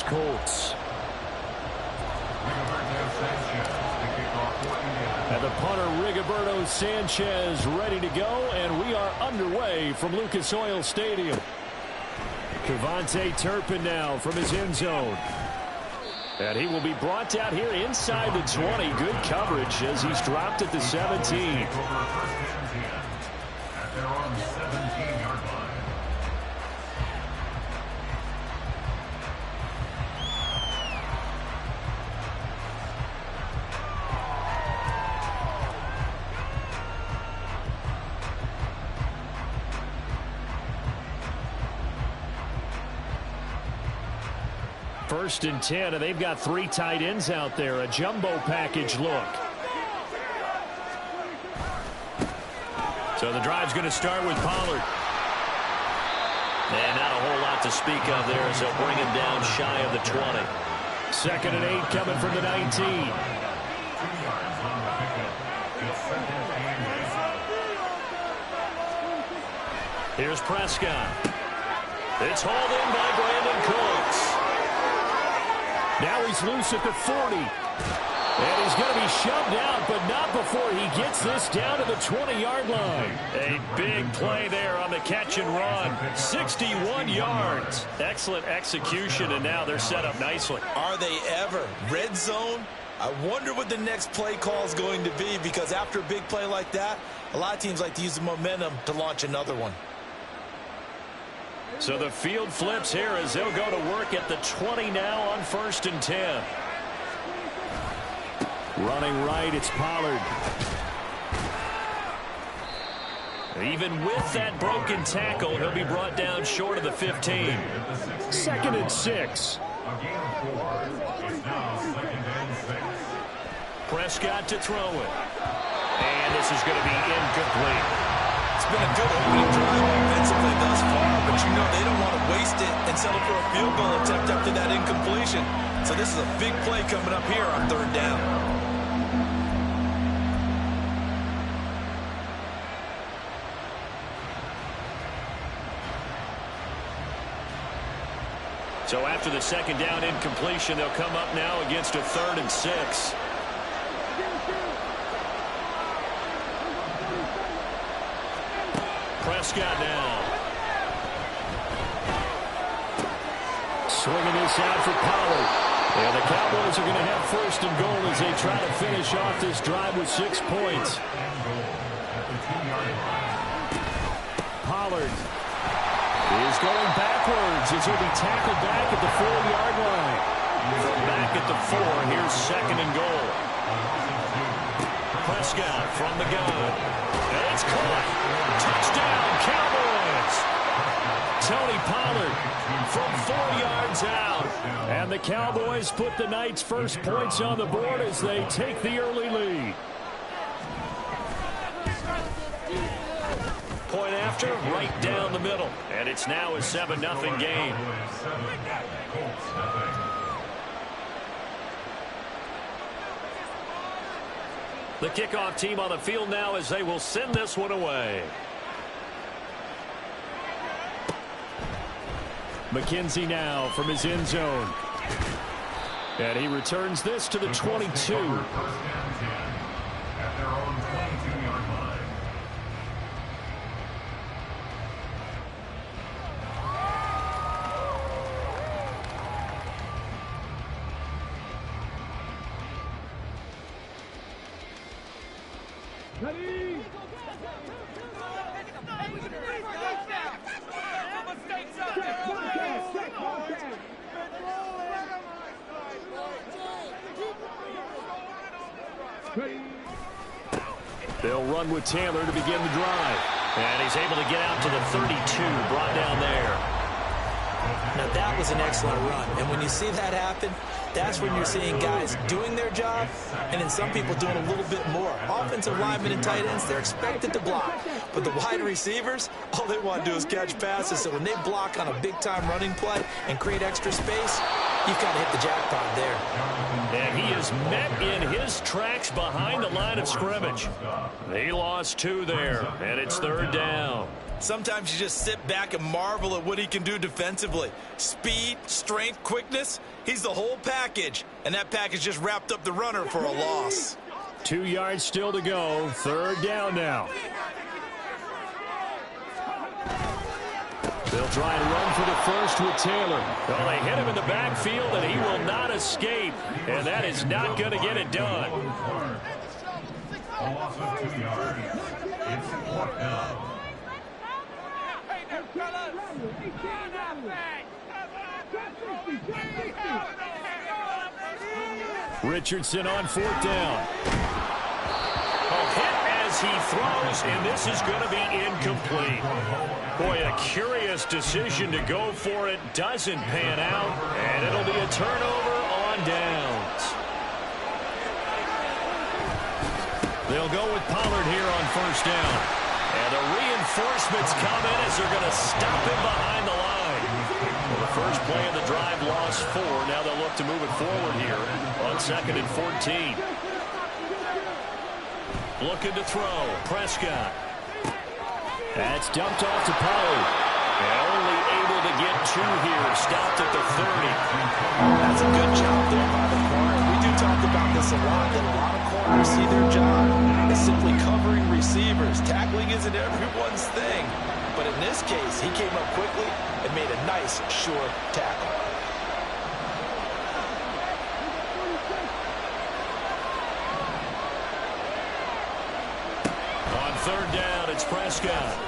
Indianapolis Colts. And the punter, Rigoberto Sanchez, ready to go, and we are underway from Lucas Oil Stadium. KaVontae Turpin now from his end zone. And he will be brought down here inside the 20. Good coverage as he's dropped at the 17. First and 10, and they've got 3 tight ends out there. A jumbo package look. So the drive's going to start with Pollard. And not a whole lot to speak of there as they'll bring him down shy of the 20. 2nd and 8 coming from the 19. Here's Prescott. It's hauled in by Brandon Cooks. Now he's loose at the 40. And he's going to be shoved out, but not before he gets this down to the 20-yard line. A big play there on the catch and run. 61 yards. Excellent execution, and now they're set up nicely. Are they ever? Red zone? I wonder what the next play call is going to be, because after a big play like that, a lot of teams like to use the momentum to launch another one. So the field flips here as they'll go to work at the 20 now on 1st and 10. Running right, it's Pollard. Even with that broken tackle, he'll be brought down short of the 15. 2nd and 6. Prescott to throw it. And this is going to be incomplete. It's been a good opening drive offensively thus far, but you know they don't want to waste it and settle for a field goal attempt after that incompletion. So this is a big play coming up here on 3rd down. So after the 2nd down incompletion, they'll come up now against a 3rd and 6. Prescott now. Swinging this out for Pollard. And the Cowboys are going to have 1st and goal as they try to finish off this drive with 6 points. Pollard is going backwards as he'll be tackled back at the 4-yard line. From back at the 4, here's 2nd and goal. Prescott from the gun. And it's caught. Touchdown, Cowboys. Tony Pollard from 4 yards out. And the Cowboys put the Knights' first points on the board as they take the early lead. Point after, right down the middle. And it's now a 7-0 game. The kickoff team on the field now as they will send this one away. McKenzie now from his end zone. And he returns this to the 22. They'll run with Taylor to begin the drive. And he's able to get out to the 32, brought down there. Now that was an excellent run. And when you see that happen, that's when you're seeing guys doing their job and then some people doing a little bit more. Offensive linemen and tight ends, they're expected to block. But the wide receivers, all they want to do is catch passes. So when they block on a big-time running play and create extra space, you've got to hit the jackpot there. And he is met in his tracks behind the line of scrimmage. He lost 2 there, and it's 3rd down. Sometimes you just sit back and marvel at what he can do defensively. Speed, strength, quickness, he's the whole package. And that package just wrapped up the runner for a loss. 2 yards still to go. Third down now. They'll try and run for the first with Taylor. Well, they hit him in the backfield, and he will not escape. And that is not going to get it done. A loss of 2 yards. It's 4th down. Richardson on 4th down. A hit as he throws, and this is going to be incomplete. Boy, a curious decision to go for it. Doesn't pan out, and it'll be a turnover on downs. They'll go with Pollard here on 1st down. And the reinforcements come in as they're going to stop him behind the line. Well, the first play of the drive lost 4. Now they'll look to move it forward here on 2nd and 14. Looking to throw. Prescott. That's dumped off to Pollard. And only able to get 2 here. Stopped at the 30. That's a good job there by the corner. We do talk about this a lot, that a lot of corners see their job as simply covering receivers. Tackling isn't everyone's thing. But in this case, he came up quickly and made a nice, sure tackle. On 3rd down, it's Prescott.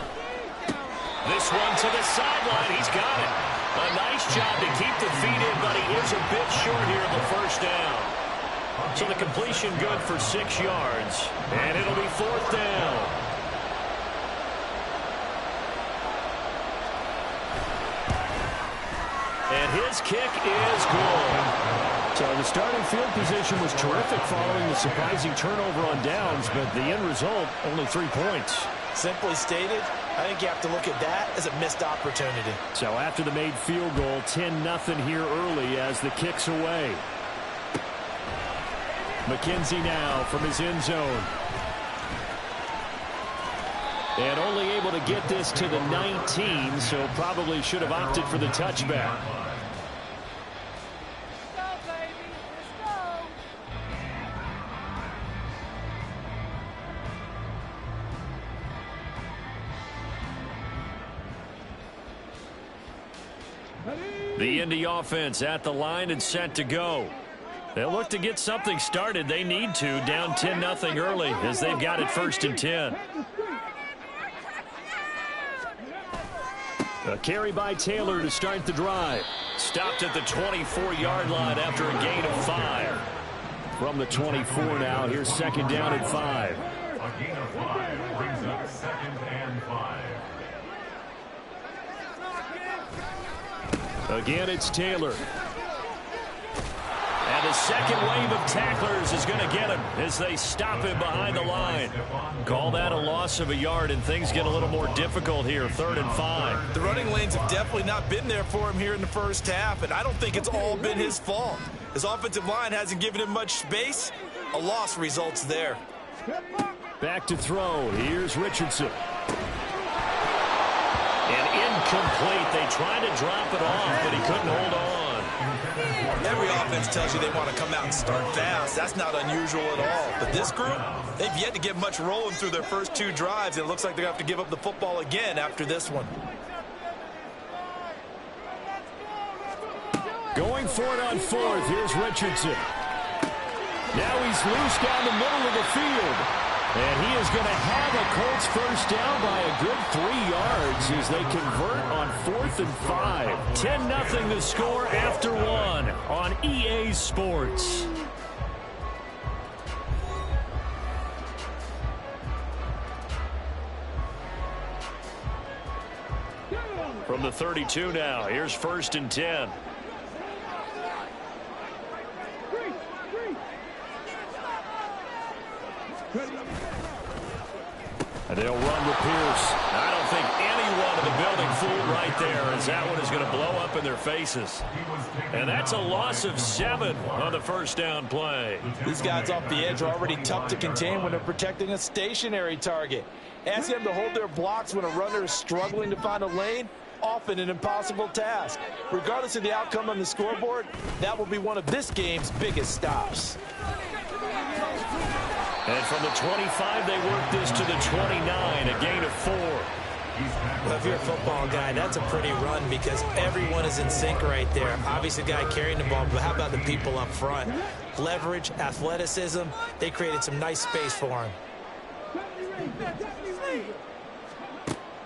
This one to the sideline. He's got it. A nice job to keep the feet in, but he is a bit short here of the 1st down. So the completion good for 6 yards. And it'll be 4th down. And his kick is good. So the starting field position was terrific following the surprising turnover on downs, but the end result, only 3 points. Simply stated, I think you have to look at that as a missed opportunity. So after the made field goal, 10-0 here early as the kick's away. McKenzie now from his end zone. And only able to get this to the 19, so probably should have opted for the touchback. The Indy offense at the line and set to go. They'll look to get something started. They need to, down 10-0 early as they've got it 1st and 10. A carry by Taylor to start the drive. Stopped at the 24-yard line after a gain of 5. From the 24 now, here's 2nd down and 5. A gain of 5 brings up 2nd and 5. Again, it's Taylor. And the second wave of tacklers is going to get him as they stop him behind the line. Call that a loss of a yard, and things get a little more difficult here, 3rd and 5. The running lanes have definitely not been there for him here in the 1st half, and I don't think it's all been his fault. His offensive line hasn't given him much space. A loss results there. Back to throw. Here's Richardson. And incomplete. They tried to drop it off, but he couldn't hold on. Every offense tells you they want to come out and start fast. That's not unusual at all. But this group, they've yet to get much rolling through their first 2 drives. It looks like they're going to have to give up the football again after this one. Going for it on 4th. Here's Richardson. Now he's loose down the middle of the field. And he is going to have a Colts 1st down by a good 3 yards as they convert on 4th and 5. 10-0 the score after 1 on EA Sports. From the 32 now, here's 1st and 10. And they'll run with Pierce. I don't think anyone in the building fooled right there, as that one is going to blow up in their faces. And that's a loss of 7 on the first down play. These guys off the edge are already tough to contain when they're protecting a stationary target. Asking them to hold their blocks when a runner is struggling to find a lane, often an impossible task. Regardless of the outcome on the scoreboard, that will be one of this game's biggest stops. And from the 25, they work this to the 29, a gain of 4. Well, if you're a football guy, that's a pretty run because everyone is in sync right there. Obviously, the guy carrying the ball, but how about the people up front? Leverage, athleticism, they created some nice space for him.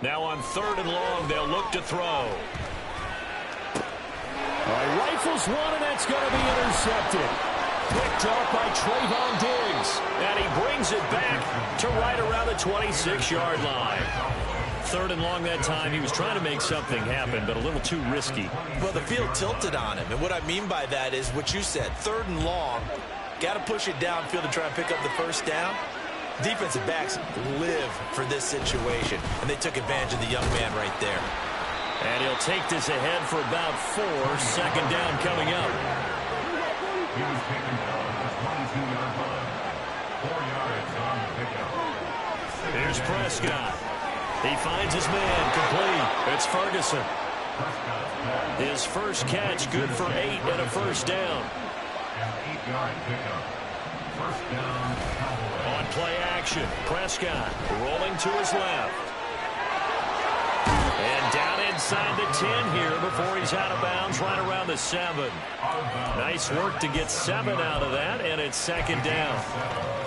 Now on 3rd and long, they'll look to throw. All right, rifles one, and that's going to be intercepted. Picked up by Trayvon Diggs. And he brings it back to right around the 26-yard line. 3rd and long that time. He was trying to make something happen, but a little too risky. Well, the field tilted on him. And what I mean by that is what you said. 3rd and long. Got to push it downfield to try and pick up the first down. Defensive backs live for this situation. And they took advantage of the young man right there. And he'll take this ahead for about 4. 2nd down coming up. He was taken down at the 22-yard line. 4 yards on the pickup. Here's Prescott. He finds his man complete. It's Ferguson. His first catch good for 8 and a first down. An 8-yard pickup. First down, Cowboys. On play action, Prescott rolling to his left. And down inside the 10 here before he's out of bounds right around the 7. Nice work to get 7 out of that, and it's 2nd down.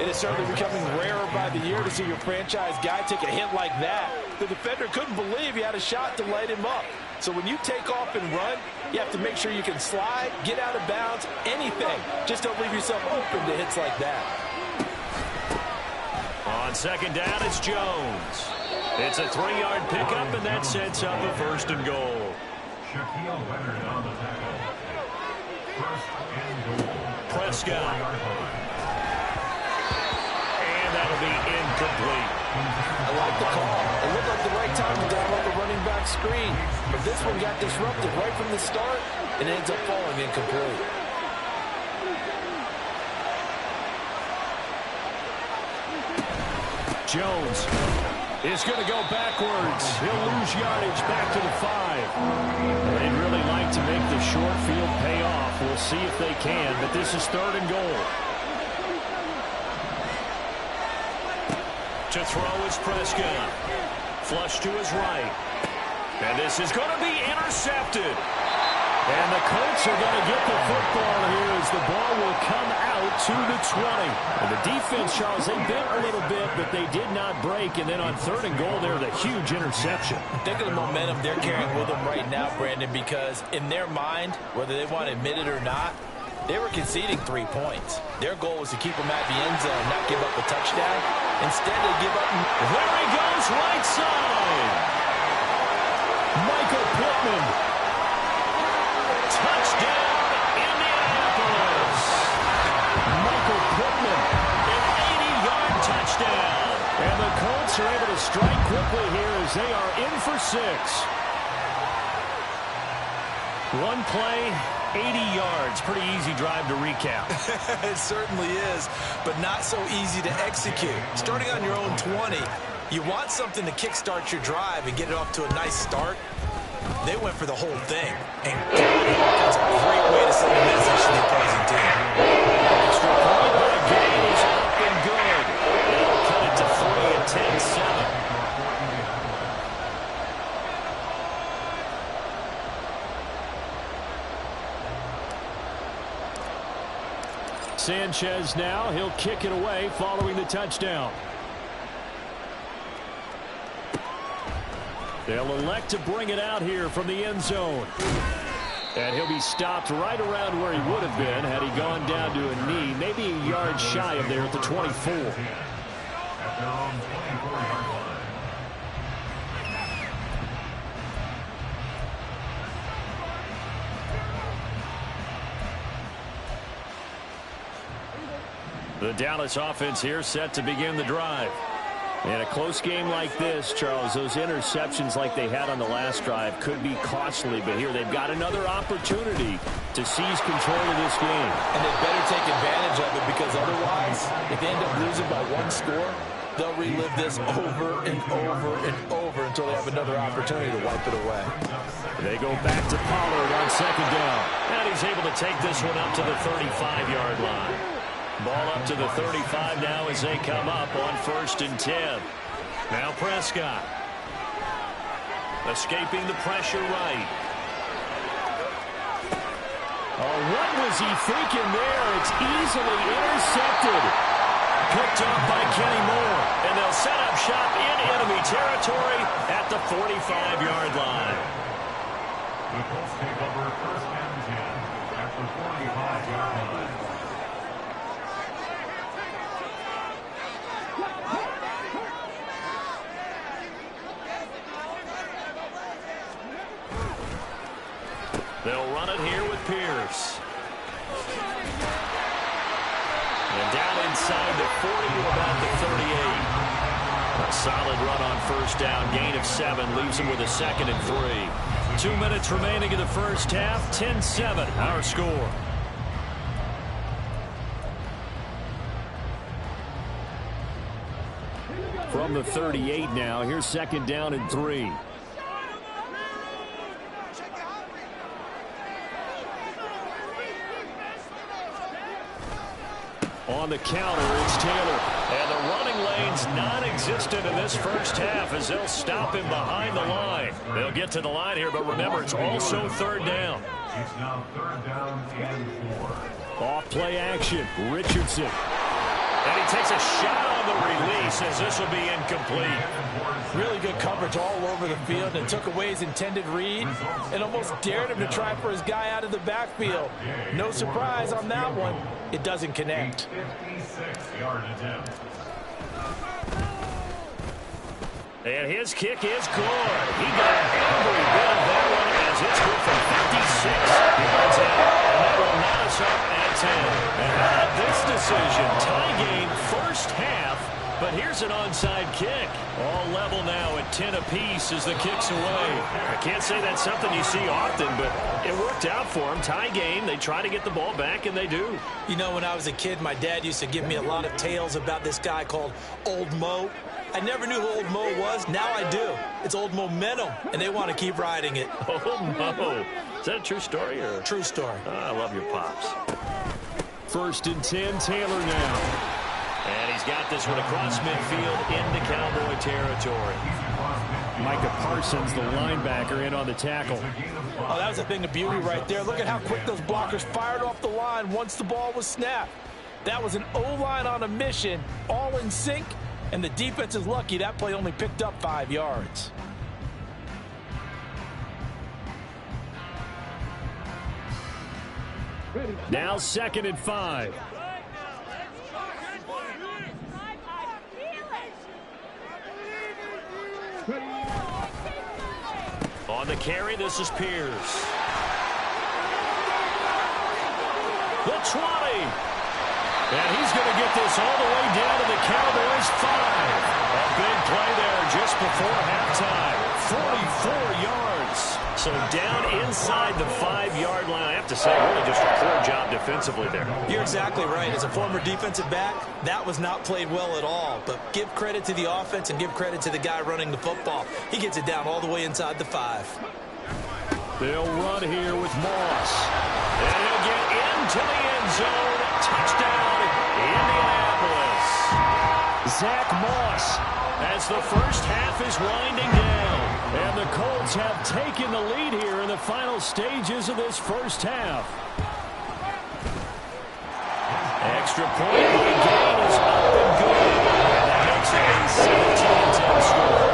It is certainly becoming rarer by the year to see your franchise guy take a hit like that. The defender couldn't believe he had a shot to light him up. So when you take off and run, you have to make sure you can slide, get out of bounds, anything. Just don't leave yourself open to hits like that. On 2nd down, it's Jones. It's a 3-yard pickup, and that sets up a 1st and goal. Shaquille Leonard on the tackle. 1st and goal. Prescott. And that'll be incomplete. I like the call. It looked like the right time to download the running back screen. But this one got disrupted right from the start and ends up falling incomplete. Jones is going to go backwards. He'll lose yardage back to the 5. They'd really like to make the short field pay off. We'll see if they can, but this is 3rd and goal. To throw is Prescott. Flush to his right. And this is going to be intercepted. And the Colts are going to get the football here as the ball will come out to the 20. And the defense, Charles, they bent a little bit, but they did not break. And then on 3rd and goal, there's a huge interception. Think of the momentum they're carrying with them right now, Brandon, because in their mind, whether they want to admit it or not, they were conceding 3 points. Their goal was to keep them at the end zone, not give up a touchdown. Instead, they give up. There he goes, right side. Michael Pittman. Touchdown, Indianapolis. Michael Pittman, an 80-yard touchdown. And the Colts are able to strike quickly here as they are in for 6. One play, 80 yards. Pretty easy drive to recap. It certainly is, but not so easy to execute. Starting on your own 20, you want something to kickstart your drive and get it off to a nice start. They went for the whole thing, and that's a great way to send a message to the opposing team. Extra point by Gay is up and good. They'll cut it to 3 and 10-7. Sanchez now, he'll kick it away following the touchdown. They'll elect to bring it out here from the end zone. And he'll be stopped right around where he would have been had he gone down to a knee, maybe a yard shy of there at the 24. At their own 24-yard line. The Dallas offense here set to begin the drive. In a close game like this, Charles, those interceptions like they had on the last drive could be costly, but here they've got another opportunity to seize control of this game. And they better take advantage of it, because otherwise, if they end up losing by one score, they'll relive this over and over and over until they have another opportunity to wipe it away. They go back to Pollard on second down. And he's able to take this one up to the 35-yard line. Ball up to the 35 now as they come up on 1st and 10. Now Prescott. Escaping the pressure right. Oh, what was he thinking there? It's easily intercepted. Picked up by Kenny Moore. And they'll set up shop in enemy territory at the 45-yard line. The Colts take over 1st and 10 at the 45-yard line. They'll run it here with Pierce. And down inside the 40 to about the 38. A solid run on 1st down. Gain of 7 leaves them with a 2nd and 3. 2 minutes remaining in the first half. 10-7 our score. From the 38 now. Here's 2nd down and 3. On the counter, it's Taylor. And the running lane's non-existent in this first half as they'll stop him behind the line. They'll get to the line here, but remember, it's also 3rd down. It's now 3rd down and 4. Off play action, Richardson. And he takes a shot on the release as this will be incomplete. Really good coverage all over the field, and took away his intended read and almost dared him to try for his guy out of the backfield. No surprise on that one. It doesn't connect. 56-yard attempt. And his kick is good. He got every bit of that one as it's good from 56 yards out. And that will knot us up at 10. And how about this decision? Tie game, first half. But here's an onside kick. All level now at 10 apiece as the kick's away. I can't say that's something you see often, but it worked out for them. Tie game, they try to get the ball back, and they do. You know, when I was a kid, my dad used to give me a lot of tales about this guy called Old Mo. I never knew who Old Mo was. Now I do. It's Old Momentum, and they want to keep riding it. Old Mo. Is that a true story? Or? True story. I love your pops. 1st and 10, Taylor now. And he's got this one across midfield into Cowboy territory. Micah Parsons, the linebacker, in on the tackle. Oh, that was a thing of beauty right there. Look at how quick those blockers fired off the line once the ball was snapped. That was an O-line on a mission, all in sync, and the defense is lucky that play only picked up 5 yards. Now 2nd and 5. On the carry, this is Pierce. The 20. And he's going to get this all the way down to the Cowboys' 5. A big play there just before halftime. 44 yards. So down inside the 5-yard line. I have to say, really just a poor job defensively there. You're exactly right. As a former defensive back, that was not played well at all. But give credit to the offense and give credit to the guy running the football. He gets it down all the way inside the 5. They'll run here with Moss. And he'll get into the end zone. Touchdown, Indianapolis. Zach Moss as the first half is winding down. And the Colts have taken the lead here in the final stages of this first half. Extra point by Gain is up and good. And that makes it a 17-10 score.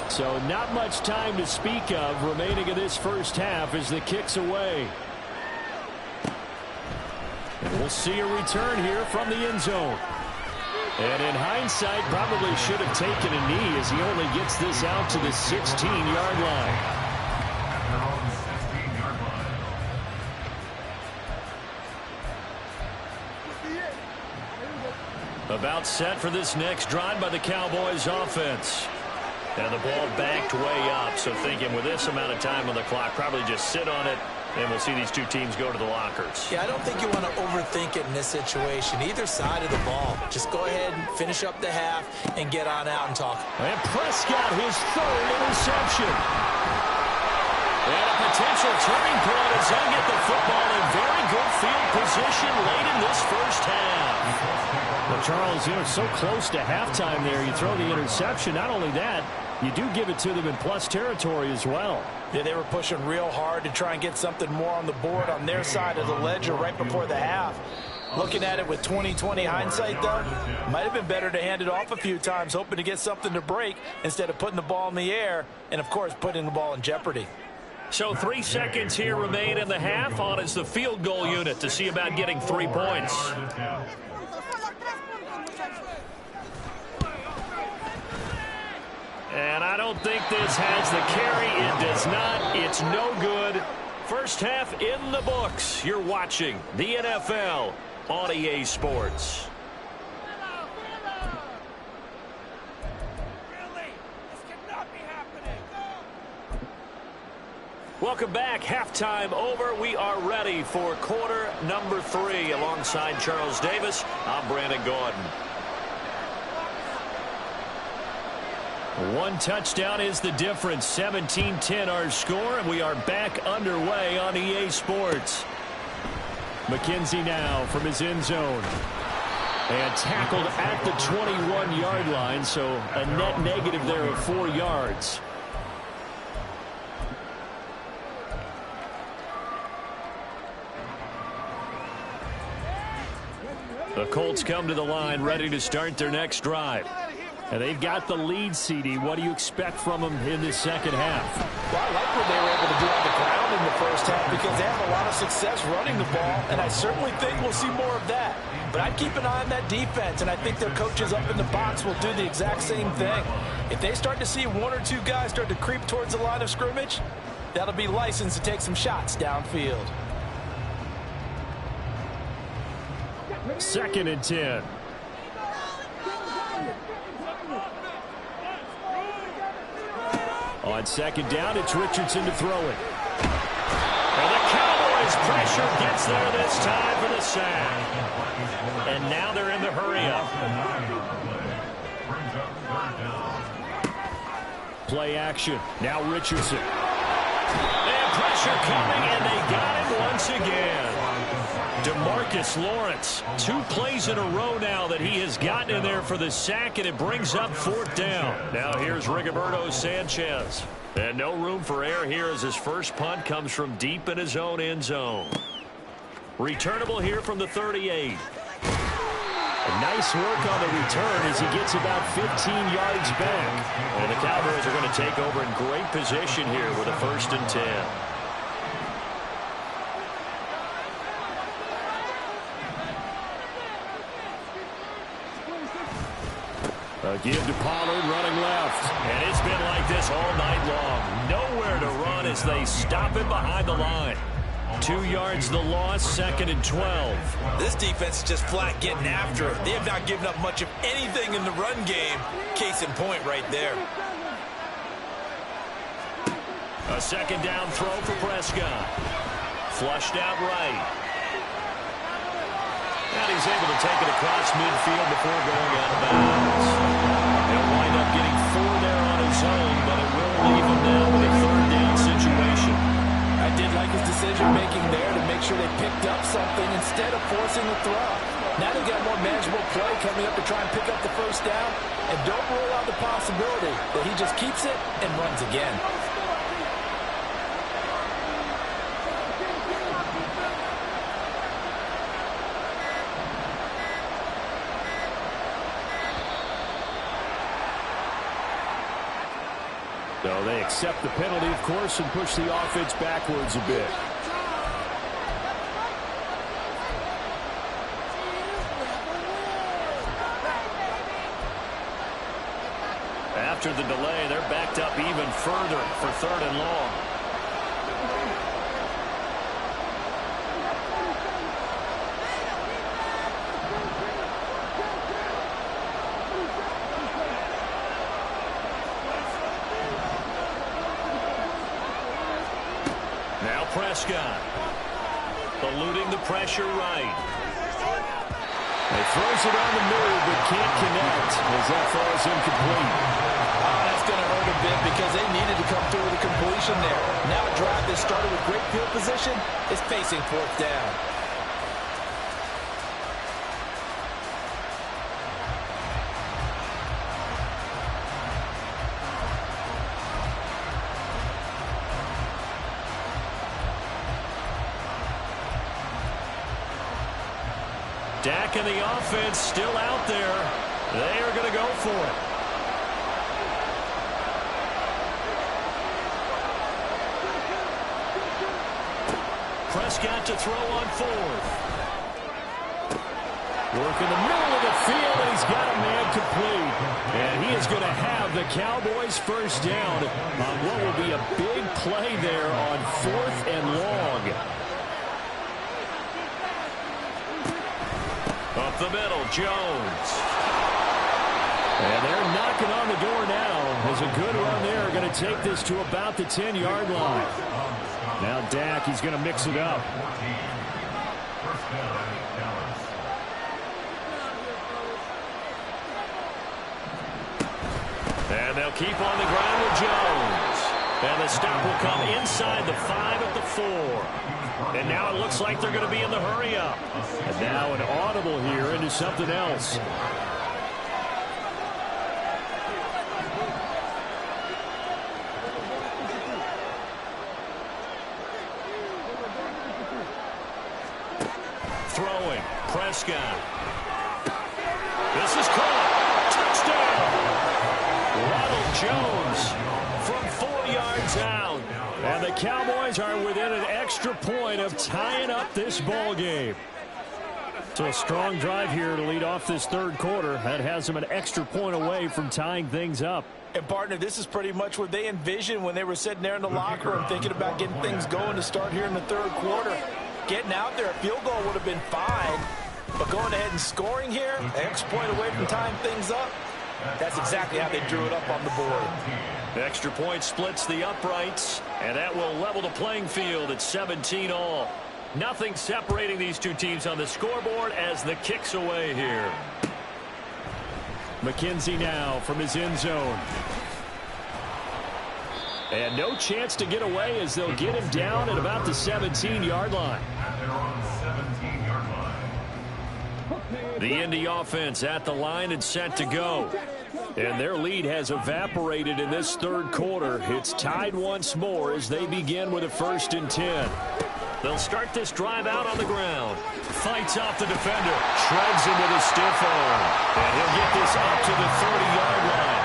So not much time to speak of remaining in this first half as the kick's away. And we'll see a return here from the end zone. And in hindsight, probably should have taken a knee as he only gets this out to the 16-yard line. About set for this next drive by the Cowboys offense. And the ball backed way up. So thinking with this amount of time on the clock, probably just sit on it, and we'll see these two teams go to the lockers. Yeah, I don't think you want to overthink it in this situation. Either side of the ball. Just go ahead and finish up the half and get on out and talk. And Prescott, his third interception. And a potential turning point as they get the football in very good field position late in this first half. Well, Charles, it's so close to halftime there. You throw the interception. Not only that, you do give it to them in plus territory as well. Yeah, they were pushing real hard to try and get something more on the board on their side of the ledger right before the half. Looking at it with 20/20 hindsight, though, might have been better to hand it off a few times, hoping to get something to break instead of putting the ball in the air and, of course, putting the ball in jeopardy. So 3 seconds here remain in the half. On is the field goal unit to see about getting 3 points. And I don't think this has the carry. It does not. It's no good. First half in the books. You're watching the NFL on EA Sports. Welcome back. Halftime over. We are ready for quarter number 3. Alongside Charles Davis, I'm Brandon Gaudin. One touchdown is the difference. 17-10 our score, and we are back underway on EA Sports. McKenzie now from his end zone. And tackled at the 21-yard line, so a net negative there of 4 yards. The Colts come to the line ready to start their next drive. And they've got the lead, CD. What do you expect from them in this second half? Well, I like what they were able to do on the ground in the first half because they have a lot of success running the ball, and I certainly think we'll see more of that. But I'd keep an eye on that defense, and I think their coaches up in the box will do the exact same thing. If they start to see 1 or 2 guys start to creep towards the line of scrimmage, that'll be licensed to take some shots downfield. 2nd and 10. On 2nd down, it's Richardson to throw it. And the Cowboys pressure gets there this time for the sack. And now they're in the hurry-up. Play action. Now Richardson. And pressure coming, and they got it once again. DeMarcus Lawrence, 2 plays in a row now that he has gotten in there for the sack, and it brings up 4th down. Now here's Rigoberto Sanchez. And no room for error here as his first punt comes from deep in his own end zone. Returnable here from the 38. Nice work on the return as he gets about 15 yards back. And the Cowboys are going to take over in great position here with a 1st and 10. A give to Pollard running left. And it's been like this all night long. Nowhere to run as they stop him behind the line. 2 yards the loss, 2nd and 12. This defense is just flat getting after it. They have not given up much of anything in the run game. Case in point right there. A 2nd down throw for Prescott. Flushed out right. And he's able to take it across midfield before going out of bounds. He'll wind up getting 4 there on his own, but it will leave him now with a 3rd down situation. I did like his decision-making there to make sure they picked up something instead of forcing the throw. Now they've got more manageable play coming up to try and pick up the 1st down, and don't rule out the possibility that he just keeps it and runs again. So they accept the penalty, of course, and push the offense backwards a bit. After the delay, they're backed up even further for 3rd and long. Now Prescott. Eluding the pressure right. He throws it on the move, but can't connect as that falls incomplete. Oh, that's going to hurt a bit because they needed to come through with a completion there. Now a drive that started with great field position is facing fourth down. Dak and the offense still out there. They are going to go for it. Prescott to throw on fourth. Work in the middle of the field, and he's got a man complete. And he is going to have the Cowboys first down on what will be a big play there on 4th and long. Up the middle, Jones. And they're knocking on the door now as a good run there. Going to take this to about the 10-yard line. Now Dak, he's going to mix it up. And they'll keep on the ground with Jones. And the stop will come inside the 5 at the 4. And now it looks like they're going to be in the hurry-up. And now an audible here into something else. Throwing, Prescott. This is caught. Touchdown. Ronald Jones from 4 yards out. And the Cowboys are within an extra point of tying up this ball game. So a strong drive here to lead off this third quarter. That has them an extra point away from tying things up. And, partner, this is pretty much what they envisioned when they were sitting there in the locker room thinking about getting things going to start here in the third quarter. Getting out there, a field goal would have been fine. But going ahead and scoring here, an extra point away from tying things up, that's exactly how they drew it up on the board. The extra point splits the uprights, and that will level the playing field at 17 all. Nothing separating these two teams on the scoreboard as the kick's away here. McKenzie now from his end zone. And no chance to get away as they'll get him down at about the 17-yard line. The Indy offense at the line and set to go. And their lead has evaporated in this third quarter. It's tied once more as they begin with a 1st and 10. They'll start this drive out on the ground. Fights off the defender. Shreds him with a stiff arm. And he'll get this up to the 30-yard line.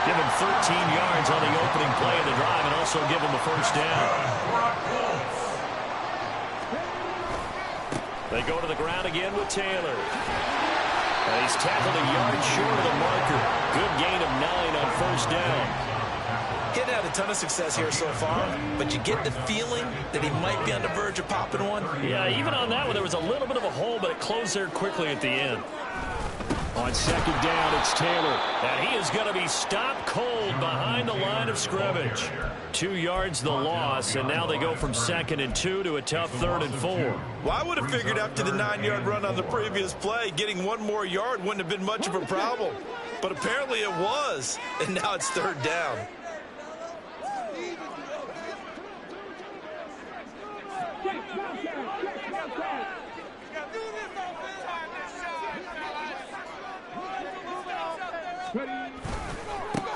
Give him 13 yards on the opening play of the drive and also give him a first down. They go to the ground again with Taylor. And he's tackled a yard short of the marker. Good gain of 9 on first down. Getting had a ton of success here so far, but you get the feeling that he might be on the verge of popping one. Yeah, even on that one, there was a little bit of a hole, but it closed there quickly at the end. On second down, it's Taylor. And he is going to be stopped cold behind the line of scrimmage. 2 yards the loss, and now they go from 2nd and 2 to a tough 3rd and 4. Well, I would have figured after the 9-yard run on the previous play, getting 1 more yard wouldn't have been much of a problem. But apparently it was, and now it's 3rd down.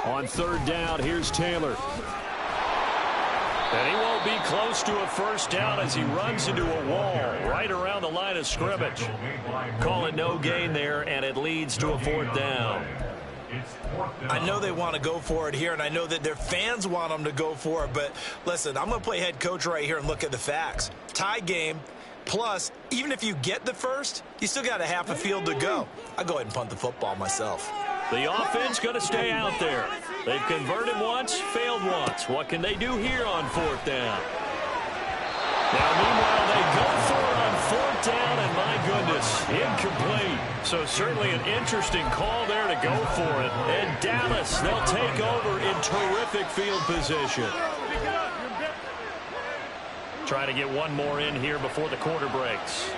On 3rd down, here's Taylor. And he won't be close to a first down as he runs into a wall right around the line of scrimmage. Call it no gain there, and it leads to a 4th down. I know they want to go for it here, and I know that their fans want them to go for it, but listen, I'm going to play head coach right here and look at the facts. Tie game, plus, even if you get the first, you still got a half a field to go. I'll go ahead and punt the football myself. The offense going to stay out there. They've converted once, failed once. What can they do here on 4th down? Now, meanwhile, they go for it on 4th down, and my goodness, incomplete. So certainly an interesting call there to go for it. And Dallas, they'll take over in terrific field position. Trying to get one more in here before the quarter breaks.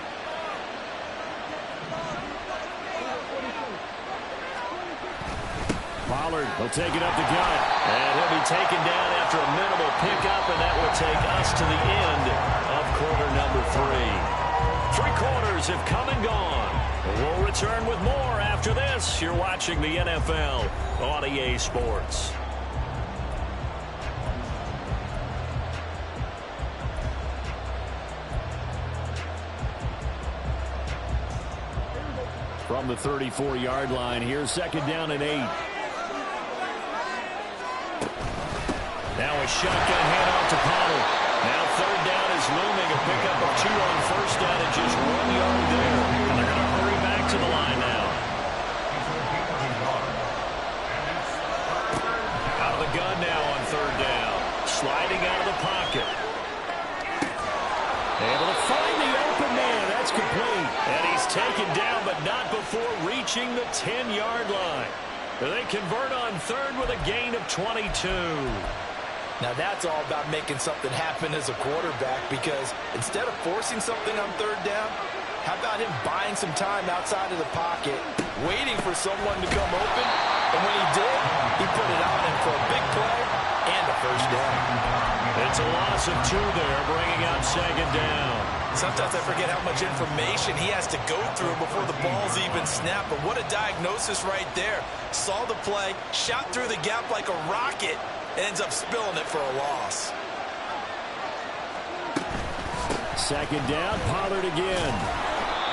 Pollard will take it up the gut. And he'll be taken down after a minimal pickup, and that will take us to the end of quarter number 3. 3 quarters have come and gone. We'll return with more after this. You're watching the NFL on EA Sports. From the 34-yard line, here's 2nd down and 8. Now a shotgun handoff to Pollard. Now 3rd down is looming. A pickup of 2 on 1st down and just 1 yard there. And they're going to hurry back to the line now. Out of the gun now on 3rd down. Sliding out of the pocket. Able to find the open man. That's complete. And he's taken down, but not before reaching the 10-yard line. They convert on 3rd with a gain of 22. Now that's all about making something happen as a quarterback, because instead of forcing something on 3rd down, how about him buying some time outside of the pocket, waiting for someone to come open, and when he did, he put it on him for a big play and a 1st down. It's a loss of 2 there, bringing up 2nd down. Sometimes I forget how much information he has to go through before the ball's even snapped, but what a diagnosis right there. Saw the play, shot through the gap like a rocket, and ends up spilling it for a loss. 2nd down, Pollard again.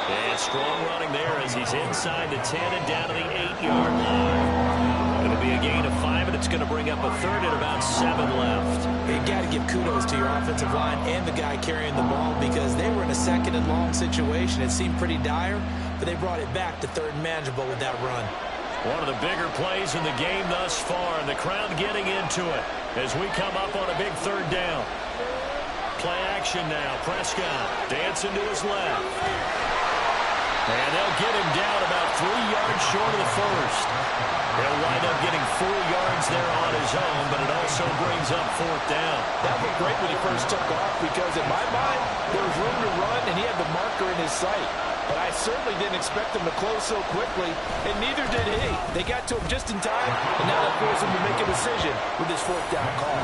And strong running there as he's inside the 10 and down to the 8-yard line. It'll be a gain of 5, and it's going to bring up a 3rd and about 7 left. You got to give kudos to your offensive line and the guy carrying the ball, because they were in a 2nd and long situation. It seemed pretty dire, but they brought it back to 3rd and manageable with that run. One of the bigger plays in the game thus far, and the crowd getting into it as we come up on a big 3rd down. Play action now. Prescott dancing to his left. And they'll get him down about 3 yards short of the 1st. He'll wind up getting 4 yards there on his own, but it also brings up 4th down. That looked great when he first took off, because in my mind, there was room to run, and he had the marker in his sight. But I certainly didn't expect him to close so quickly, and neither did he. They got to him just in time, and now that forces him to make a decision with his 4th down call.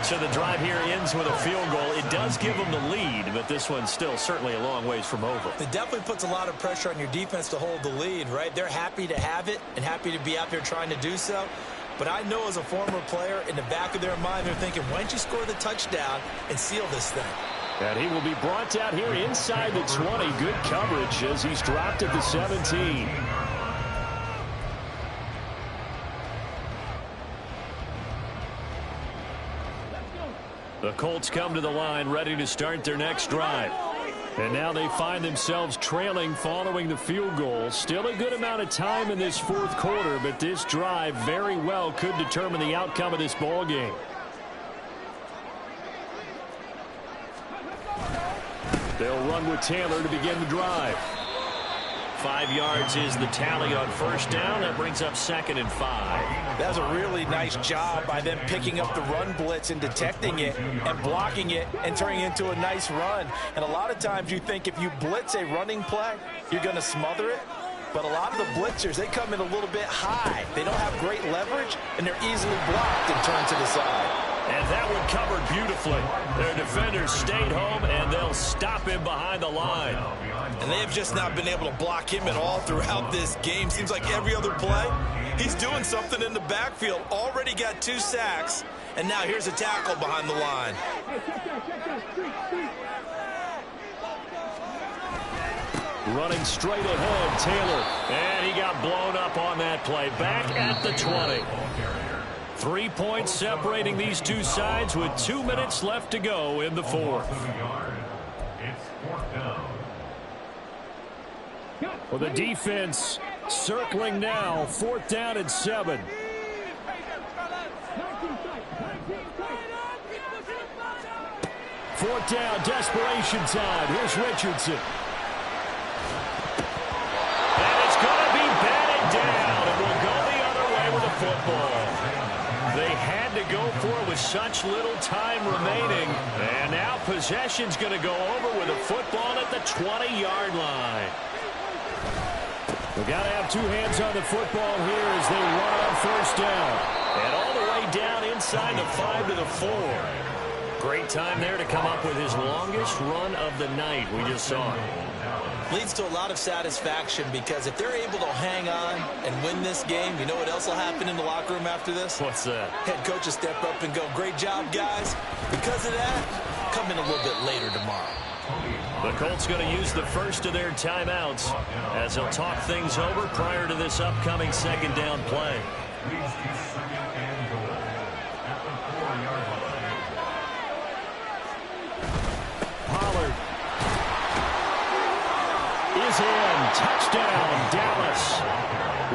So the drive here ends with a field goal. It does give them the lead, but this one's still certainly a long ways from over. It definitely puts a lot of pressure on your defense to hold the lead, right? They're happy to have it and happy to be out there trying to do so. But I know as a former player, in the back of their mind, they're thinking, why don't you score the touchdown and seal this thing? And he will be brought out here inside the 20. Good coverage as he's dropped at the 17. The Colts come to the line ready to start their next drive. And now they find themselves trailing following the field goal. Still a good amount of time in this 4th quarter, but this drive very well could determine the outcome of this ball game. They'll run with Taylor to begin the drive. 5 yards is the tally on 1st down. That brings up 2nd and 5. That was a really nice job by them picking up the run blitz and detecting it and blocking it and turning it into a nice run. And a lot of times you think if you blitz a running play, you're going to smother it. But a lot of the blitzers, they come in a little bit high. They don't have great leverage, and they're easily blocked and turned to the side. And that one covered beautifully. Their defenders stayed home, and they'll stop him behind the line. And they have just not been able to block him at all throughout this game. Seems like every other play, he's doing something in the backfield. Already got 2 sacks, and now here's a tackle behind the line. Running straight ahead, Taylor. And he got blown up on that play. Back at the 20. 3 points separating these two sides with 2 minutes left to go in the 4th. Well, the defense circling now. 4th down and 7. Fourth down, desperation time. Here's Richardson. And it's going to be batted down. And we'll go the other way with the football. They had to go for it with such little time remaining. And now possession's going to go over with a football at the 20-yard line. We've got to have two hands on the football here as they run on first down. And all the way down inside the 5 to the 4. Great time there to come up with his longest run of the night. We just saw it. Leads to a lot of satisfaction because if they're able to hang on and win this game, you know what else will happen in the locker room after this? What's that? Head coach will step up and go, great job, guys. Because of that, come in a little bit later tomorrow. The Colts going to use the first of their timeouts as they'll talk things over prior to this upcoming second down play. Pollard is in. Touchdown, Dallas.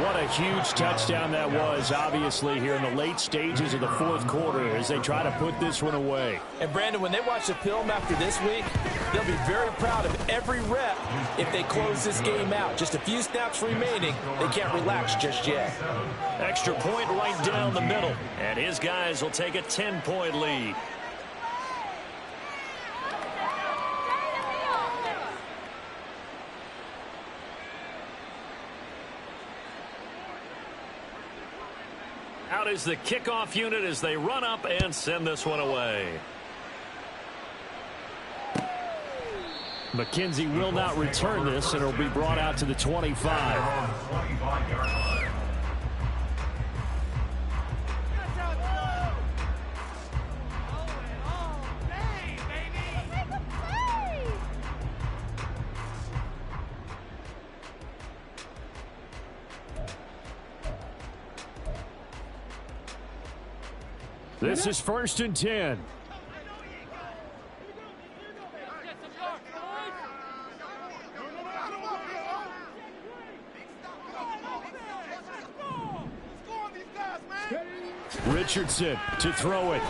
What a huge touchdown that was, obviously, here in the late stages of the fourth quarter as they try to put this one away. And, Brandon, when they watch the film after this week, they'll be very proud of every rep if they close this game out. Just a few snaps remaining. They can't relax just yet. Extra point right down the middle. And his guys will take a 10-point lead. Out is the kickoff unit as they run up and send this one away. McKenzie will not return this, and it'll be brought out to the 25. This is 1st and 10. Richardson to throw it.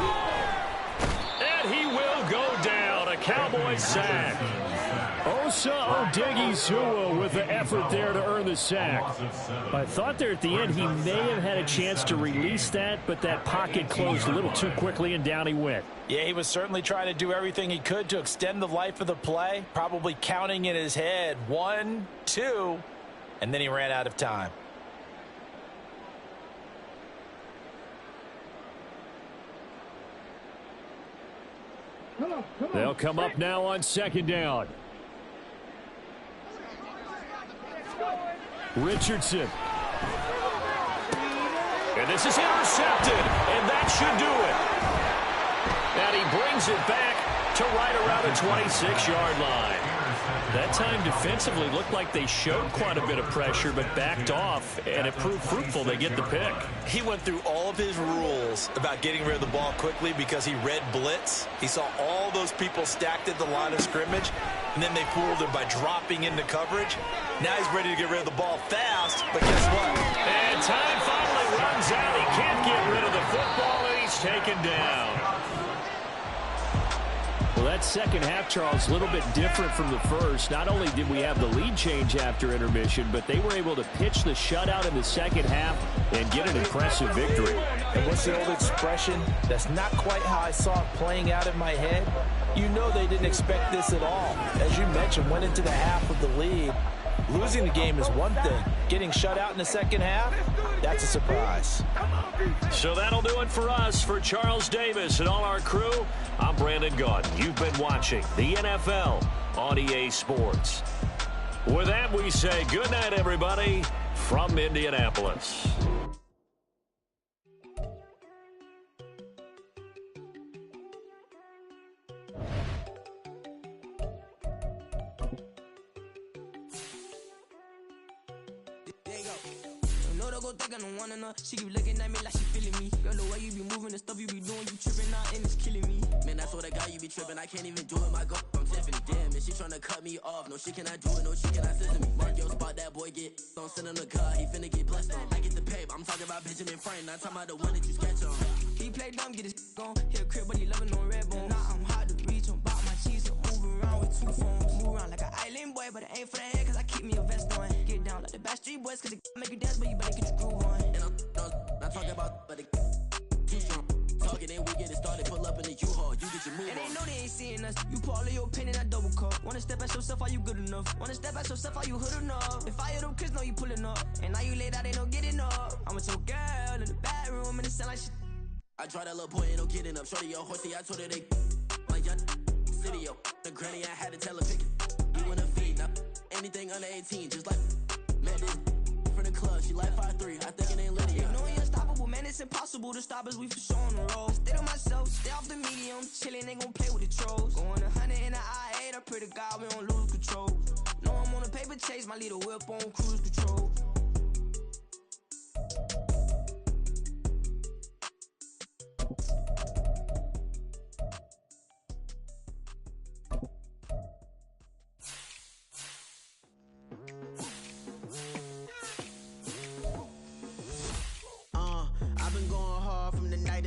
And he will go down. A Cowboy sack. Osa Odighizuwa with the effort there to earn the sack. I thought there at the end he may have had a chance to release that, but that pocket closed a little too quickly and down he went. Yeah, he was certainly trying to do everything he could to extend the life of the play, probably counting in his head 1, 2, and then he ran out of time. They'll come up now on second down. Richardson. And this is intercepted, and that should do it. And he brings it back to right around the 26-yard line. That time defensively looked like they showed quite a bit of pressure but backed off, and it proved fruitful. They get the pick. He went through all of his rules about getting rid of the ball quickly because he read blitz. He saw all those people stacked at the line of scrimmage, and then they fooled him by dropping into coverage. Now he's ready to get rid of the ball fast, but guess what? And time finally runs out. He can't get rid of the football, and he's taken down. Well, that second half, Charles, a little bit different from the first. Not only did we have the lead change after intermission, but they were able to pitch the shutout in the second half and get an impressive victory. And what's the old expression? That's not quite how I saw it playing out in my head. You know they didn't expect this at all. As you mentioned, went into the half with the lead. Losing the game is one thing. Getting shut out in the second half, that's a surprise. So that'll do it for us. For Charles Davis and all our crew, I'm Brandon Gaudin. You've been watching the NFL on EA Sports. With that, we say good night, everybody, from Indianapolis. She keep looking at me like she feeling me. Girl, the way you be moving the stuff you be doing, you tripping out and it's killing me. Man, that's what I got, you be tripping. I can't even do it, my girl, I'm Tiffany. Damn, and she tryna cut me off. No, she cannot do it, no, she cannot listen to me. Mark your spot, that boy get don't send him the car, he finna get blessed on. I get the pay, I'm talking about Benjamin Franklin, not talking about the one that you sketch on. He play dumb, get his gone. Hit a crib, but he loving on red bone. Now I'm hard to reach, I'm about my cheese, and move around with 2 phones. Move around like an island boy, but it ain't for the head, cause I keep me a vest on. Get down like the Backstreet Boys, cause it make you dance, but you better get your groove on. And I'm not talking about, but it too strong. Talking and we get it seeing us. You put all of your opinion, I double cup. Wanna step at yourself, are you good enough? Wanna step at yourself, are you hood enough? If I hear them kids, know you pulling up. And now you laid out, they don't get enough. I'm with your girl in the bedroom, and it sound like shit. I tried that little boy, ain't no getting up. Shorty, your horsey, I told her they like young city, yo. The granny, I had to tell her pick it. You wanna feed, now anything under 18, just like met this from the club. She like 5'3", I think it ain't Lydia. You know we unstoppable, man, it's impossible to stop us, we for sure on the road. Stay to myself, stay off the medium, chillin', ain't gon' play with the trolls. Going 100 in the I-8, I pray to God we don't lose control. No, I'm on a paper chase, my little whip on cruise control.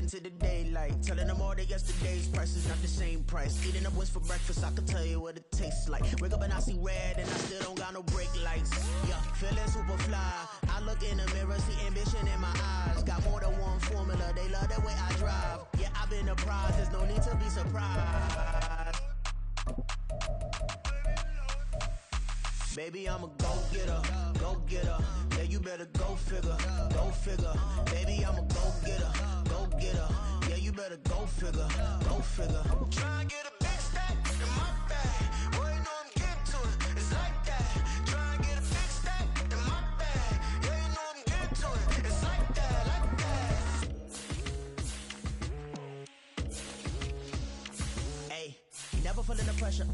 To the daylight, telling them all that yesterday's price is not the same price. Eating up what's for breakfast, I can tell you what it tastes like. Wake up and I see red and I still don't got no brake lights. Yeah, feeling super fly. I look in the mirror, see ambition in my eyes. Got more than one formula, they love the way I drive. Yeah, I've been apprised, there's no need to be surprised. Baby, I'm a go-getter, go-getter. Yeah, you better go figure, go figure. Baby, I'm a go-getter, go-getter. Yeah, you better go figure, go figure. Try and get a big stack in my bag. Boy, you know I'm getting to it, it's like that. Try and get a big stack in my bag. Yeah, you know I'm getting to it, it's like that, like that. Hey, never feeling the pressure,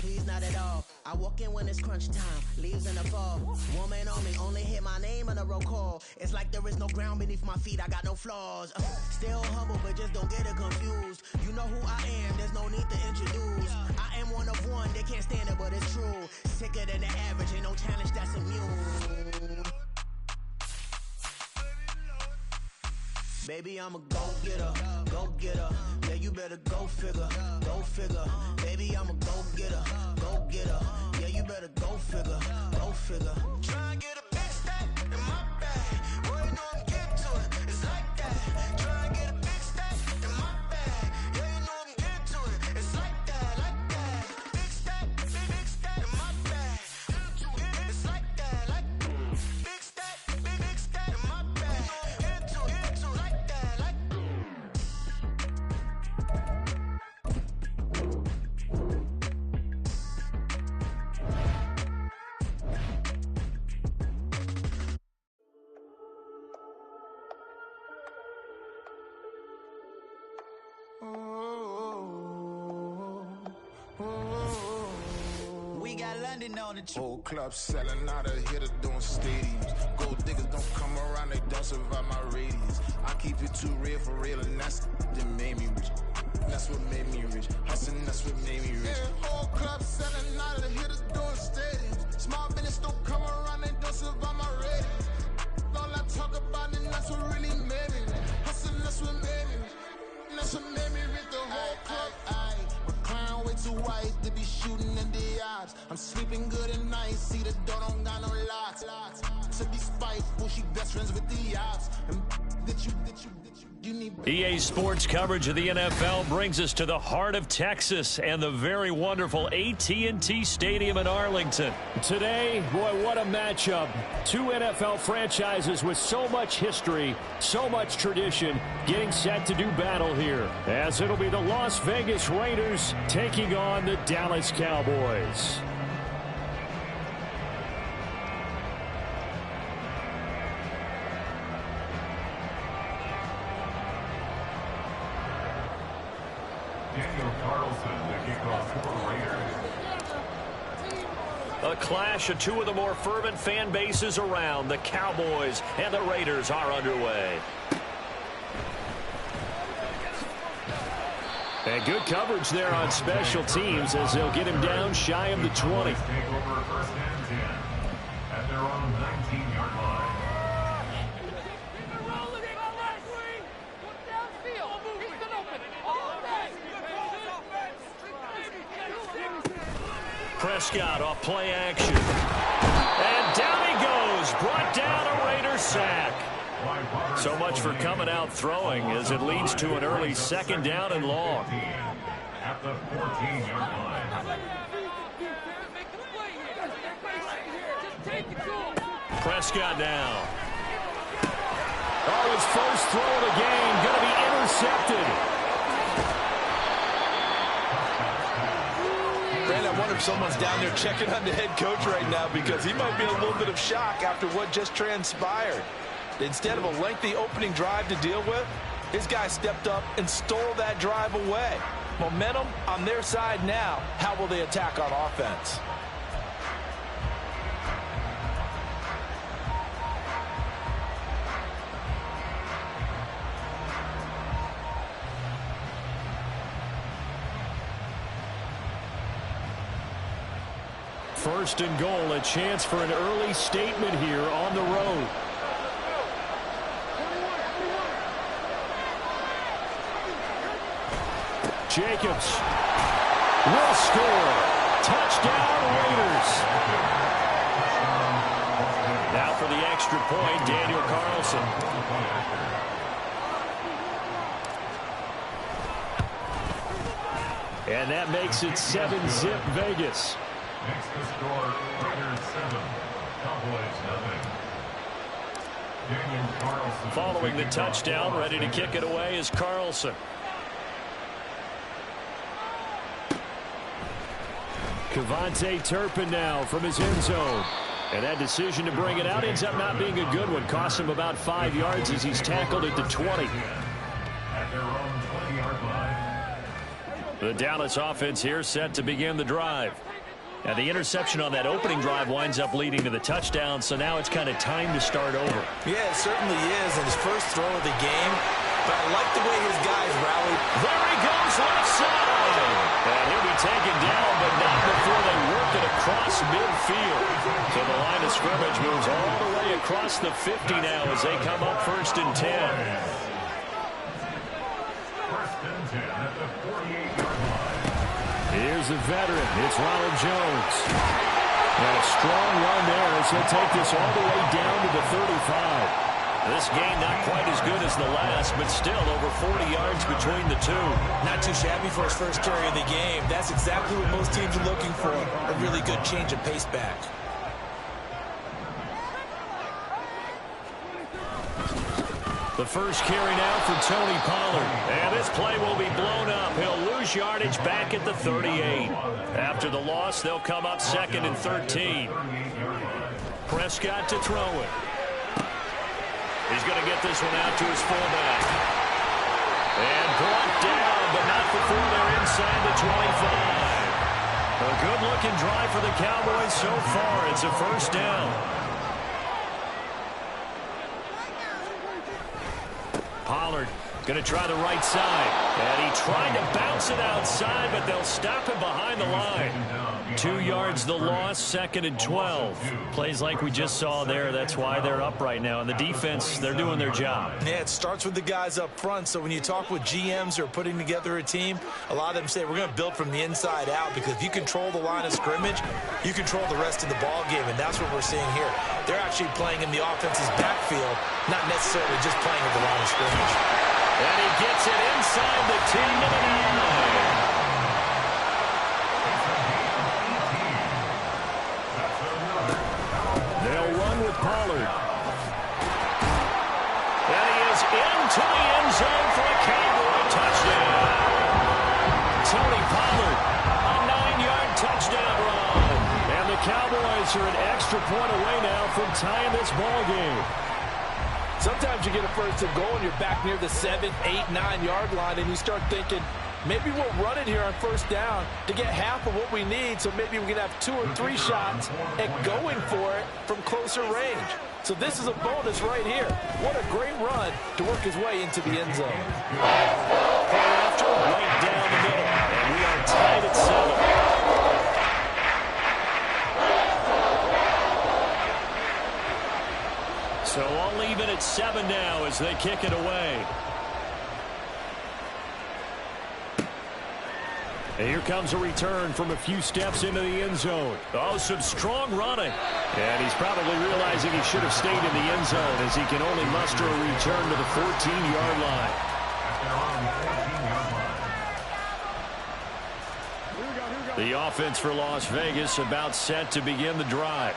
please not at all. I walk in when it's crunch time, leaves in the fall. Woman on me, only hit my name on a roll call. It's like there is no ground beneath my feet, I got no flaws. Still humble, but just don't get it confused. You know who I am, there's no need to introduce. I am one of one, they can't stand it, but it's true. Sicker than the average, ain't no challenge that's immune. Baby, I'm a go-getter, go-getter. Yeah, you better go figure, go figure. Baby, I'm a go-getter, go-getter. Yeah, you better go figure, go figure. Try and get a big stack in my bag. Boy, you know I'm getting to it, it's like that. Try and get a big stack in my bag. Yeah, you know I'm getting to it, it's like that, like that. Big stack in my bag. It's like that, like big stack in my bag. Into it, like that, like. We got London on the trip. Whole club selling out of hitter doing stadiums. Gold diggers don't come around, they don't survive my radius. I keep it too real for real, and that's that made me rich. That's what made me rich. Hustling, that's what made me rich. Yeah, whole club selling out of the hitters doing stadiums. Small business don't come around, they don't survive my radius. All I talk about, and that's what really made me rich. Hustling, that's what made me rich. And that's what made me rich. The whole club. My crown way too white to be shooting in the odds. I'm sleeping good at night, see the door don't got no locks. To be spiteful, she best friends with the ops. And you need EA Sports coverage of the NFL brings us to the heart of Texas and the very wonderful AT&T Stadium in Arlington. Today, boy, what a matchup. Two NFL franchises with so much history, so much tradition, getting set to do battle here, as it'll be the Las Vegas Raiders taking on the Dallas Cowboys. Daniel Carlson, the kickoff for Raiders. A clash of two of the more fervent fan bases around. The Cowboys and the Raiders are underway. And good coverage there on special teams as they'll get him down shy of the 20. Take over first and 10 at their own 19-yard line. Prescott off play action. And down he goes. Brought down a Raider sack. So much for coming out throwing as it leads to an early second down and long. the 14-yard line. Prescott now. Oh, his first throw of the game going to be intercepted. Brandon, I wonder if someone's down there checking on the head coach right now because he might be in a little bit of shock after what just transpired. Instead of a lengthy opening drive to deal with, his guy stepped up and stole that drive away. Momentum on their side now. How will they attack on offense? First and goal, a chance for an early statement here on the road. Jacobs will score. Touchdown, Raiders. Now for the extra point, Daniel Carlson. And that makes it 7-zip Vegas. Next to score, Raiders 7, Cowboys 0. Daniel Carlson. Following the touchdown, ready to kick it away is Carlson. Kevontae Turpin now from his end zone. And that decision to bring it out ends up not being a good one. Costs him about 5 yards as he's tackled at the 20. At their own 20-yard line. The Dallas offense here set to begin the drive. Now, the interception on that opening drive winds up leading to the touchdown, so now it's kind of time to start over. Yeah, it certainly is, and his first throw of the game. But I like the way his guys rallied. There he goes, left side. And he'll be taken down, but not before they work it across midfield. So the line of scrimmage moves all the way across the 50 now as they come up 1st and 10. 1st and 10 at the 48-yard line. Here's the veteran. It's Ronald Jones. And a strong run there as he'll take this all the way down to the 35. This game not quite as good as the last, but still over 40 yards between the two. Not too shabby for his first carry of the game. That's exactly what most teams are looking for. A really good change of pace back. The first carry now for Tony Pollard. And this play will be blown up. He'll lose yardage back at the 38. After the loss, they'll come up 2nd and 13. Prescott to throw it. He's going to get this one out to his fullback. And brought down, but not before they're inside the 25. A good-looking drive for the Cowboys so far. It's a first down. Pollard going to try the right side. And he tried to bounce it outside, but they'll stop him behind the line. 2 yards the loss, 2nd and 12. Plays like we just saw there. That's why they're up right now. And the defense, they're doing their job. Yeah, it starts with the guys up front. So when you talk with GMs who are putting together a team, a lot of them say we're going to build from the inside out, because if you control the line of scrimmage, you control the rest of the ball game, and that's what we're seeing here. They're actually playing in the offense's backfield, not necessarily just playing at the line of scrimmage. And he gets it inside the 10-minute line. They'll run with Pollard. And he is into the end zone for a Cowboy touchdown. Tony Pollard, a 9-yard touchdown run. And the Cowboys are an extra point away now from tying this ball game. Sometimes you get a first and goal and you're back near the 7, 8, 9-yard line, and you start thinking, maybe we'll run it here on first down to get half of what we need, so maybe we can have 2 or 3 shots at going for it from closer range. So this is a bonus right here. What a great run to work his way into the end zone. After right down the middle, and we are tied at 7. So all even at 7 now as they kick it away. And here comes a return from a few steps into the end zone. Oh, some strong running. And he's probably realizing he should have stayed in the end zone as he can only muster a return to the 14-yard line. The offense for Las Vegas about set to begin the drive.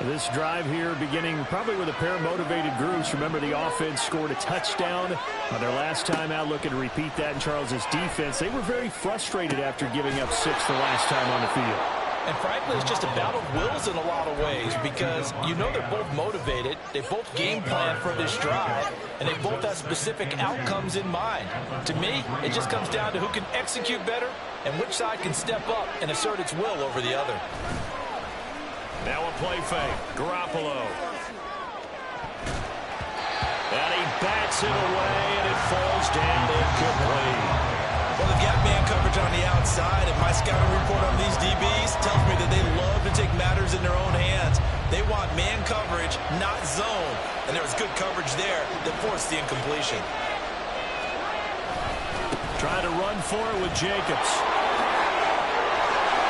This drive here beginning probably with a pair of motivated groups. Remember, the offense scored a touchdown on their last time out, looking to repeat that in Charles's defense. They were very frustrated after giving up 6 the last time on the field. And frankly, it's just a battle of wills in a lot of ways because you know they're both motivated, they both game plan for this drive, and they both have specific outcomes in mind. To me, it just comes down to who can execute better and which side can step up and assert its will over the other. Now a play fake. Garoppolo. And he bats it away, and it falls down incomplete. Well, they've got man coverage on the outside, and my scouting report on these DBs tells me that they love to take matters in their own hands. They want man coverage, not zone. And there was good coverage there that forced the incompletion. Trying to run for it with Jacobs.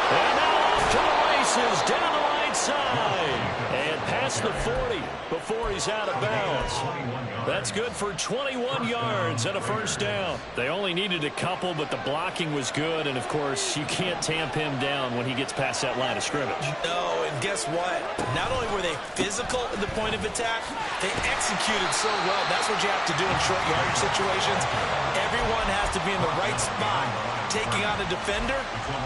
And now off to the races, down the right side. And past the 40 before he's out of bounds. That's good for 21 yards and a first down. They only needed a couple, but the blocking was good. And, of course, you can't tamp him down when he gets past that line of scrimmage. No, and guess what? Not only were they physical at the point of attack, they executed so well. That's what you have to do in short yardage situations. Everyone has to be in the right spot, taking on a defender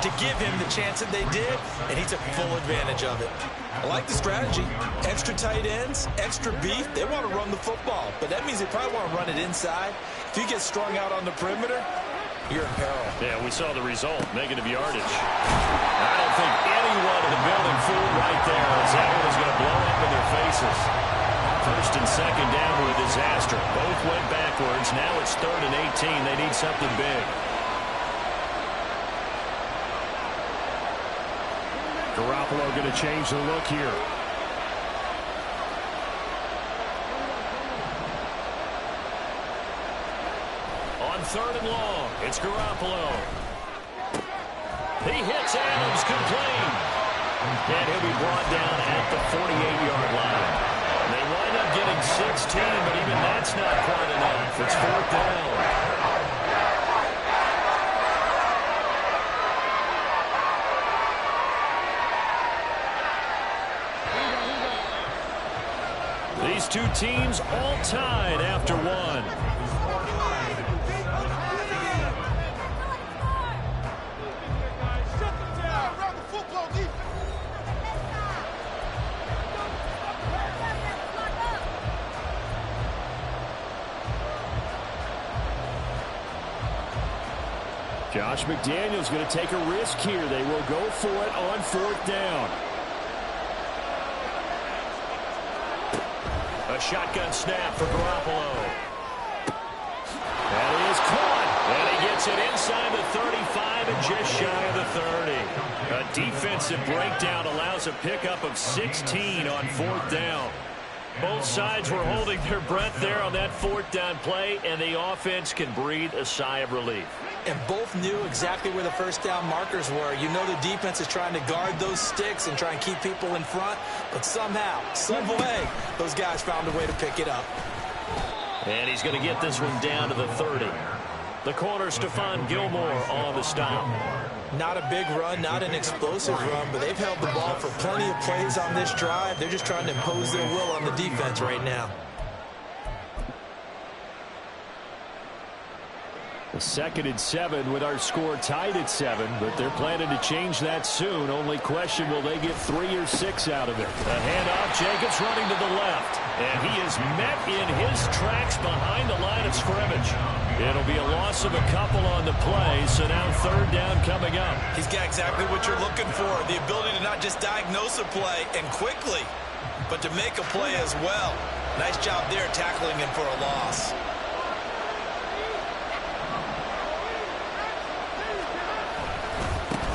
to give him the chance that they did, and he took full advantage of it. I like the strategy. Extra tight ends, extra beef. They want to run the football, but that means they probably want to run it inside. If you get strung out on the perimeter, you're in peril. Yeah, we saw the result, negative yardage. I don't think anyone in the building fooled right there as that one was going to blow up in their faces. First and second down were a disaster. Both went backwards. Now it's 3rd and 18. They need something big. Garoppolo going to change the look here. On 3rd and long, it's Garoppolo. He hits Adams complete. And he'll be brought down at the 48-yard line. They wind up getting 16, but even that's not quite enough. It's 4th down. These two teams all tied after one. Josh McDaniels going to take a risk here. They will go for it on 4th down. A shotgun snap for Garoppolo. That is caught. And he gets it inside the 35 and just shy of the 30. A defensive breakdown allows a pickup of 16 on 4th down. Both sides were holding their breath there on that 4th down play, and the offense can breathe a sigh of relief. And both knew exactly where the first down markers were. You know the defense is trying to guard those sticks and try and keep people in front, but somehow, some way, those guys found a way to pick it up. And he's going to get this one down to the 30. The corner, Stephon Gilmore, on the stop. Not a big run, not an explosive run, but they've held the ball for plenty of plays on this drive. They're just trying to impose their will on the defense right now. The 2nd and 7 with our score tied at 7, but they're planning to change that soon. Only question, will they get 3 or 6 out of it? The handoff, Jacobs running to the left. And he is met in his tracks behind the line of scrimmage. It'll be a loss of a couple on the play, so now 3rd down coming up. He's got exactly what you're looking for, the ability to not just diagnose a play and quickly, but to make a play as well. Nice job there tackling him for a loss.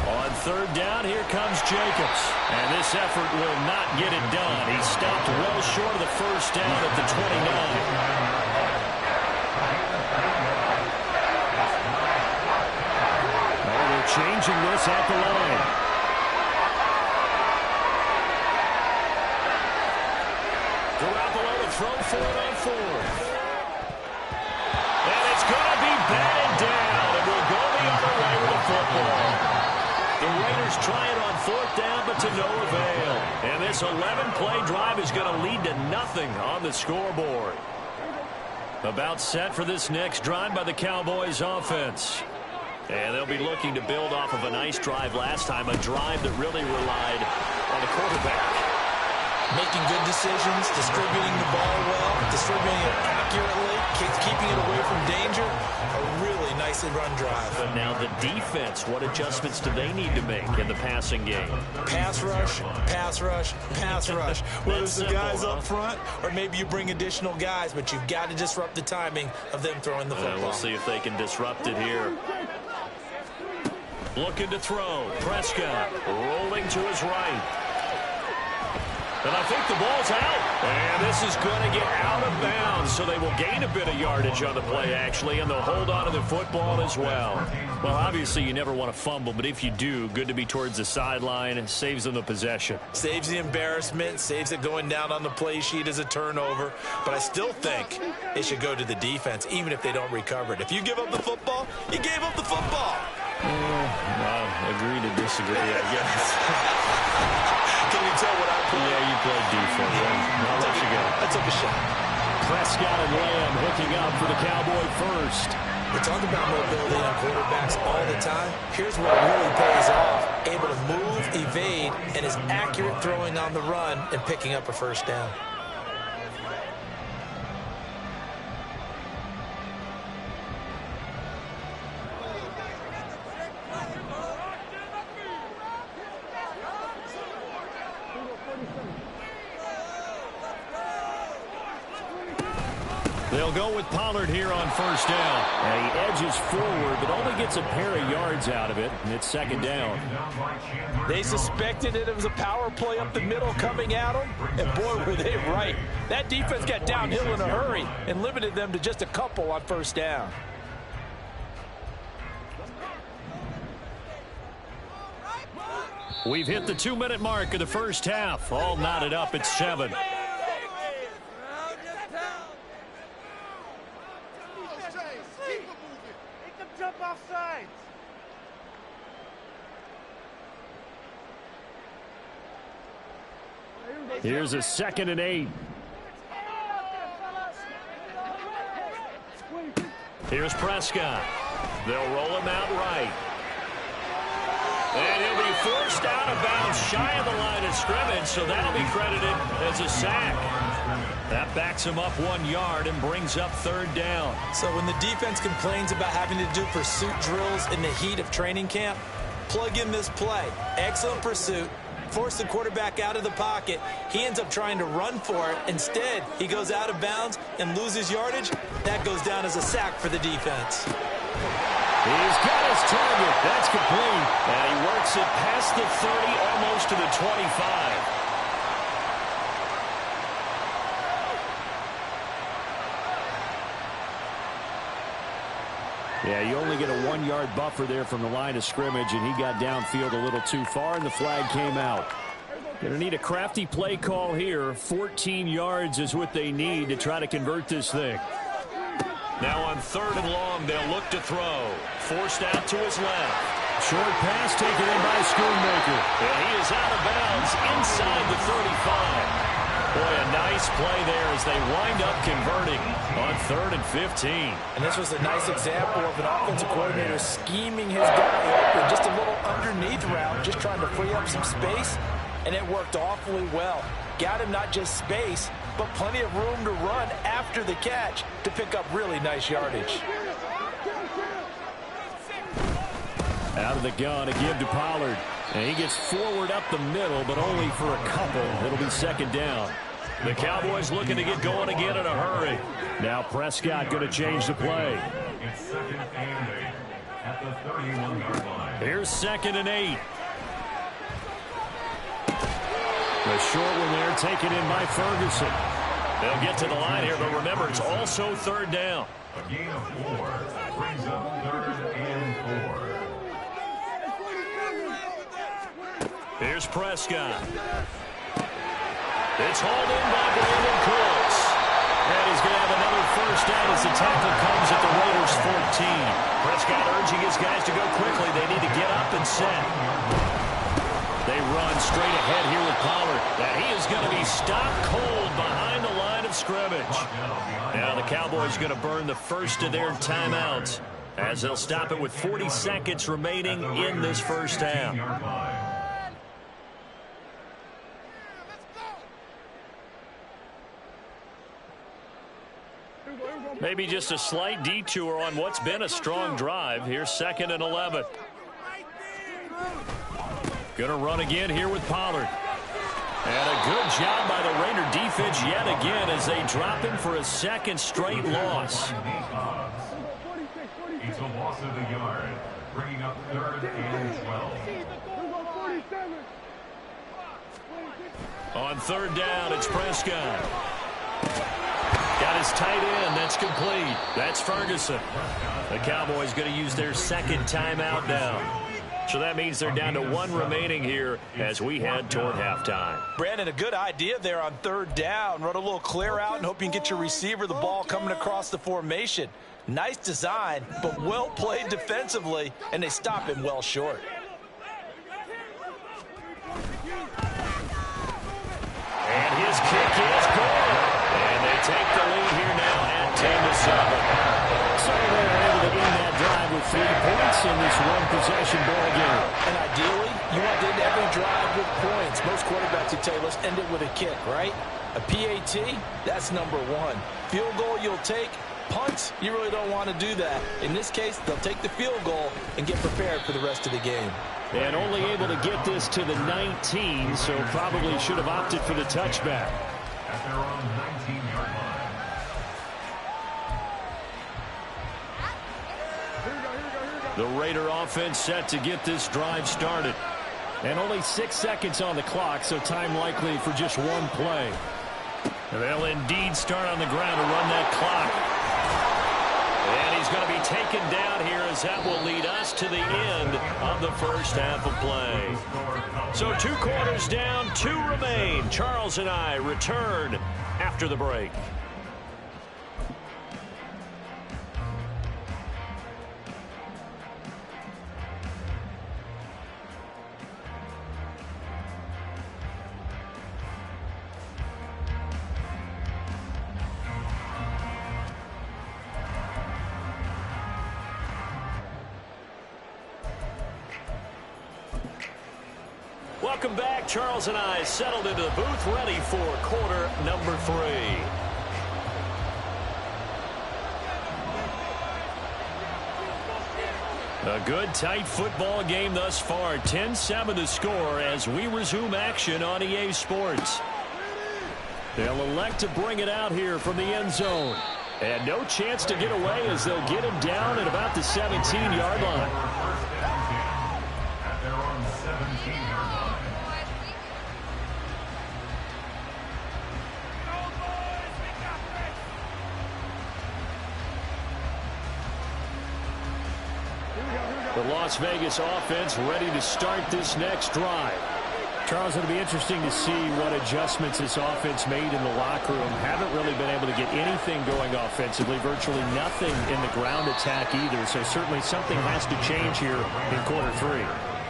On 3rd down, here comes Jacobs. And this effort will not get it done. He stopped well short of the first down at the 29. Changing this at the line. Garoppolo to throw for it on 4th. And it's going to be batted down. And we'll go the other way with the football. The Raiders try it on 4th down, but to no avail. And this 11-play drive is going to lead to nothing on the scoreboard. About set for this next drive by the Cowboys offense. And they'll be looking to build off of a nice drive last time, a drive that really relied on the quarterback. Making good decisions, distributing the ball well, distributing it accurately, keeping it away from danger. A really nicely run drive. But now the defense, what adjustments do they need to make in the passing game? Pass rush, pass rush, pass rush. Whether it's the guys up front or maybe you bring additional guys, but you've got to disrupt the timing of them throwing the football. We'll see if they can disrupt it here. Looking to throw. Prescott rolling to his right. And I think the ball's out. And this is going to get out of bounds, so they will gain a bit of yardage on the play, actually, and they'll hold on to the football as well. Well, obviously, you never want to fumble, but if you do, good to be towards the sideline. It saves them the possession. Saves the embarrassment, saves it going down on the play sheet as a turnover. But I still think it should go to the defense, even if they don't recover it. If you give up the football, you gave up the football. Agree to disagree, I guess. Can you tell what I played? Yeah, you played defense. I'll let you go. I took a shot. Prescott and Lamb hooking up for the Cowboy first. We talk about mobility on quarterbacks all the time. Here's where it really pays off. Able to move, evade, and is accurate throwing on the run and picking up a first down. They'll go with Pollard here on first down. And he edges forward, but only gets a pair of yards out of it, and it's 2nd down. They suspected it was a power play up the middle coming at them, and boy, were they right. That defense got downhill in a hurry and limited them to just a couple on first down. We've hit the 2-minute mark of the first half. All knotted up at 7. Here's a 2nd and 8. Here's Prescott. They'll roll him out right. And he'll be forced out of bounds shy of the line of scrimmage, so that'll be credited as a sack. That backs him up 1 yard and brings up 3rd down. So when the defense complains about having to do pursuit drills in the heat of training camp, plug in this play. Excellent pursuit. Force the quarterback out of the pocket. He ends up trying to run for it. Instead, he goes out of bounds and loses yardage. That goes down as a sack for the defense. He's got his target. That's complete. And he works it past the 30, almost to the 25. Yeah, you only get a 1-yard buffer there from the line of scrimmage, and he got downfield a little too far, and the flag came out. Going to need a crafty play call here. 14 yards is what they need to try to convert this thing. Now on 3rd and long, they'll look to throw. Forced out to his left. Short pass taken in by Schoonmaker. And he is out of bounds inside the 35. Boy, a nice play there as they wind up converting on 3rd and 15. And this was a nice example of an offensive coordinator scheming his guy open, just a little underneath route, just trying to free up some space, and it worked awfully well. Got him not just space, but plenty of room to run after the catch to pick up really nice yardage. Out of the gun, a give to Pollard. And he gets forward up the middle, but only for a couple. It'll be 2nd down. The Cowboys looking to get going again in a hurry. Now Prescott going to change the play. It's 2nd and 8 at the 31-yard line. Here's 2nd and 8. The short one there taken in by Ferguson. They'll get to the line here, but remember, it's also 3rd down. A gain of 4 brings up 3rd and 4. Here's Prescott. It's hauled in by Brandon Cooks. And he's going to have another first down as the tackle comes at the Raiders' 14. Prescott urging his guys to go quickly. They need to get up and set. They run straight ahead here with Pollard. And he is going to be stopped cold behind the line of scrimmage. Now the Cowboys going to burn the first of their timeouts as they'll stop it with 40 seconds remaining in this first half. Maybe just a slight detour on what's been a strong drive. Here's 2nd and 11. Going to run again here with Pollard. And a good job by the Raider defense yet again as they drop him for a second straight loss. It's a loss of the yard, bringing up 3rd and 12. On 3rd down, it's Prescott. Got his tight end. That's complete. That's Ferguson. The Cowboys going to use their second timeout now. So that means they're down to 1 remaining here as we head toward halftime. Brandon, a good idea there on 3rd down. Run a little clear out and hope you can get your receiver the ball coming across the formation. Nice design, but well played defensively, and they stop him well short. And his kick is good. And they take the lead here now at 10-7. So they were able to end that drive with 3 points in this one-possession ball game. And ideally, you want to end every drive with points. Most quarterbacks would tell you, let's end it with a kick, right? A PAT, that's number 1. Field goal you'll take. Punts, you really don't want to do that. In this case, they'll take the field goal and get prepared for the rest of the game. And only able to get this to the 19, so probably should have opted for the touchback. At their own 19-yard line. The Raider offense set to get this drive started. And only 6 seconds on the clock, so time likely for just 1 play. They'll indeed start on the ground to run that clock. And he's going to be taken down here as that will lead us to the end of the first half of play. So 2 quarters down, 2 remain. Charles and I return after the break. Welcome back. Charles and I settled into the booth, ready for quarter number 3. A good, tight football game thus far. 10-7 to score as we resume action on EA Sports. They'll elect to bring it out here from the end zone. And no chance to get away as they'll get him down at about the 17-yard line. At their own 17-yard line. The Las Vegas offense ready to start this next drive. Charles, it'll be interesting to see what adjustments this offense made in the locker room. Haven't really been able to get anything going offensively, virtually nothing in the ground attack either. So certainly something has to change here in quarter 3.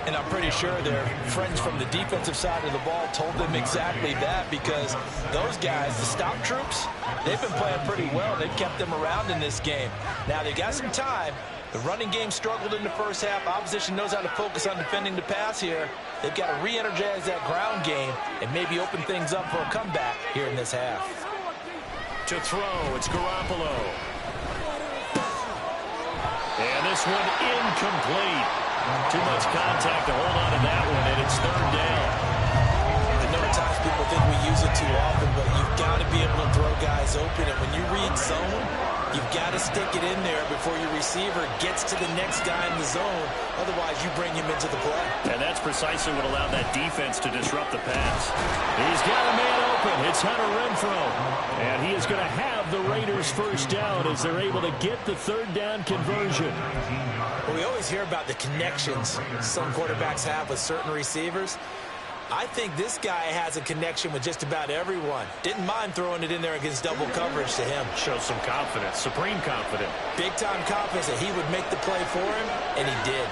And I'm pretty sure their friends from the defensive side of the ball told them exactly that, because those guys, the stop troops, they've been playing pretty well. They've kept them around in this game. Now, they got some time. The running game struggled in the first half. Opposition knows how to focus on defending the pass here. They've got to re-energize that ground game and maybe open things up for a comeback here in this half. To throw, it's Garoppolo. And this one incomplete. Too much contact to hold on to that one, and it's 3rd down. I know at times people think we use it too often, but you've got to be able to throw guys open. And when you read zone, you've got to stick it in there before your receiver gets to the next guy in the zone. Otherwise, you bring him into the play. And that's precisely what allowed that defense to disrupt the pass. He's got a man open. It's Hunter Renfrow. And he is going to have the Raiders first down as they're able to get the 3rd down conversion. Well, we always hear about the connections some quarterbacks have with certain receivers. I think this guy has a connection with just about everyone. Didn't mind throwing it in there against double coverage to him. Shows some confidence, supreme confidence. Big-time confidence that he would make the play for him, and he did.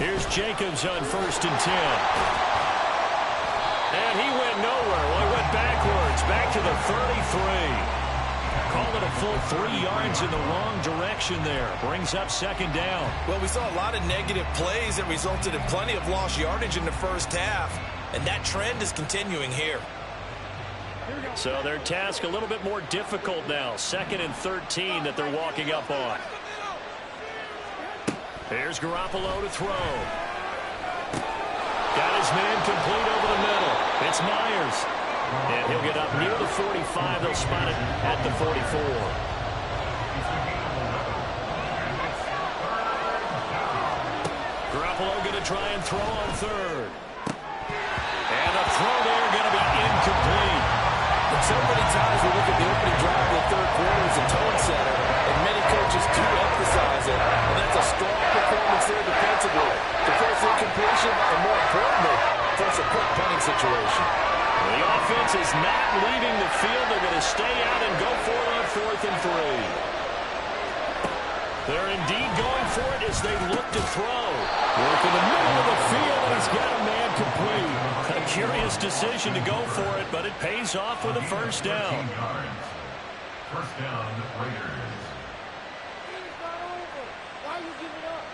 Here's Jacobs on 1st and 10. And he went nowhere. Well, he went backwards, back to the 33. Call it a full 3 yards in the wrong direction there. Brings up 2nd down. Well, we saw a lot of negative plays that resulted in plenty of lost yardage in the first half. And that trend is continuing here. So their task a little bit more difficult now. 2nd and 13 that they're walking up on. Here's Garoppolo to throw. Got his man complete over the middle. It's Myers. And he'll get up near the 45. They'll spot it at the 44. Garoppolo going to try and throw on 3rd. And the throw there going to be incomplete. And so many times we look at the opening drive of the third quarter as a tone setter, and many coaches do emphasize it. And that's a strong performance there defensively. The first incompletion, and more importantly, force a quick punting situation. The offense is not leaving the field. They're going to stay out and go for it on 4th and 3. They're indeed going for it as they look to throw. Work in the middle of the field, and he's got a man complete. A curious decision to go for it, but it pays off with a 1st down. First down, Raiders. Why you give it up?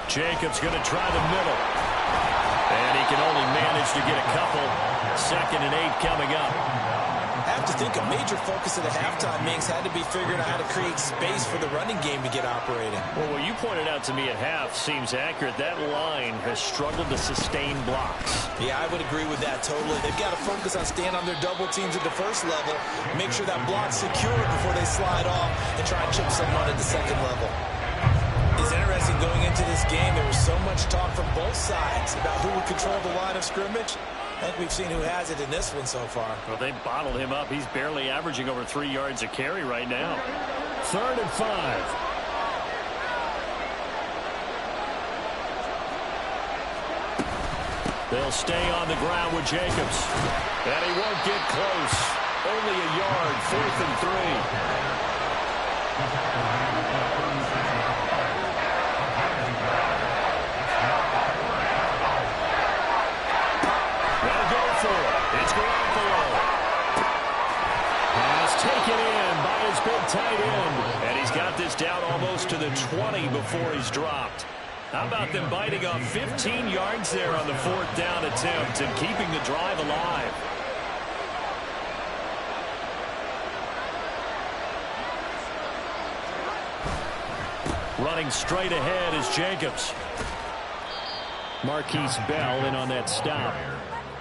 Jacobs going to try the middle. And he can only manage to get a couple. 2nd and 8 coming up. I have to think a major focus of the halftime meetings had to be figuring out how to create space for the running game to get operating. Well, what you pointed out to me at half seems accurate. That line has struggled to sustain blocks. Yeah, I would agree with that totally. They've got to focus on staying on their double teams at the first level, make sure that block's secure before they slide off and try and chip someone at the second level. It's interesting going into this game. There was so much talk from both sides about who would control the line of scrimmage. I think we've seen who has it in this one so far. Well, they bottled him up. He's barely averaging over 3 yards a carry right now. 3rd and 5. They'll stay on the ground with Jacobs. And he won't get close. Only a yard. 4th and 3. It's Garoppolo. Pass taken in by his big tight end. And he's got this down almost to the 20 before he's dropped. How about them biting off 15 yards there on the 4th down attempt and keeping the drive alive? Running straight ahead is Jacobs. Marquise Bell in on that stop.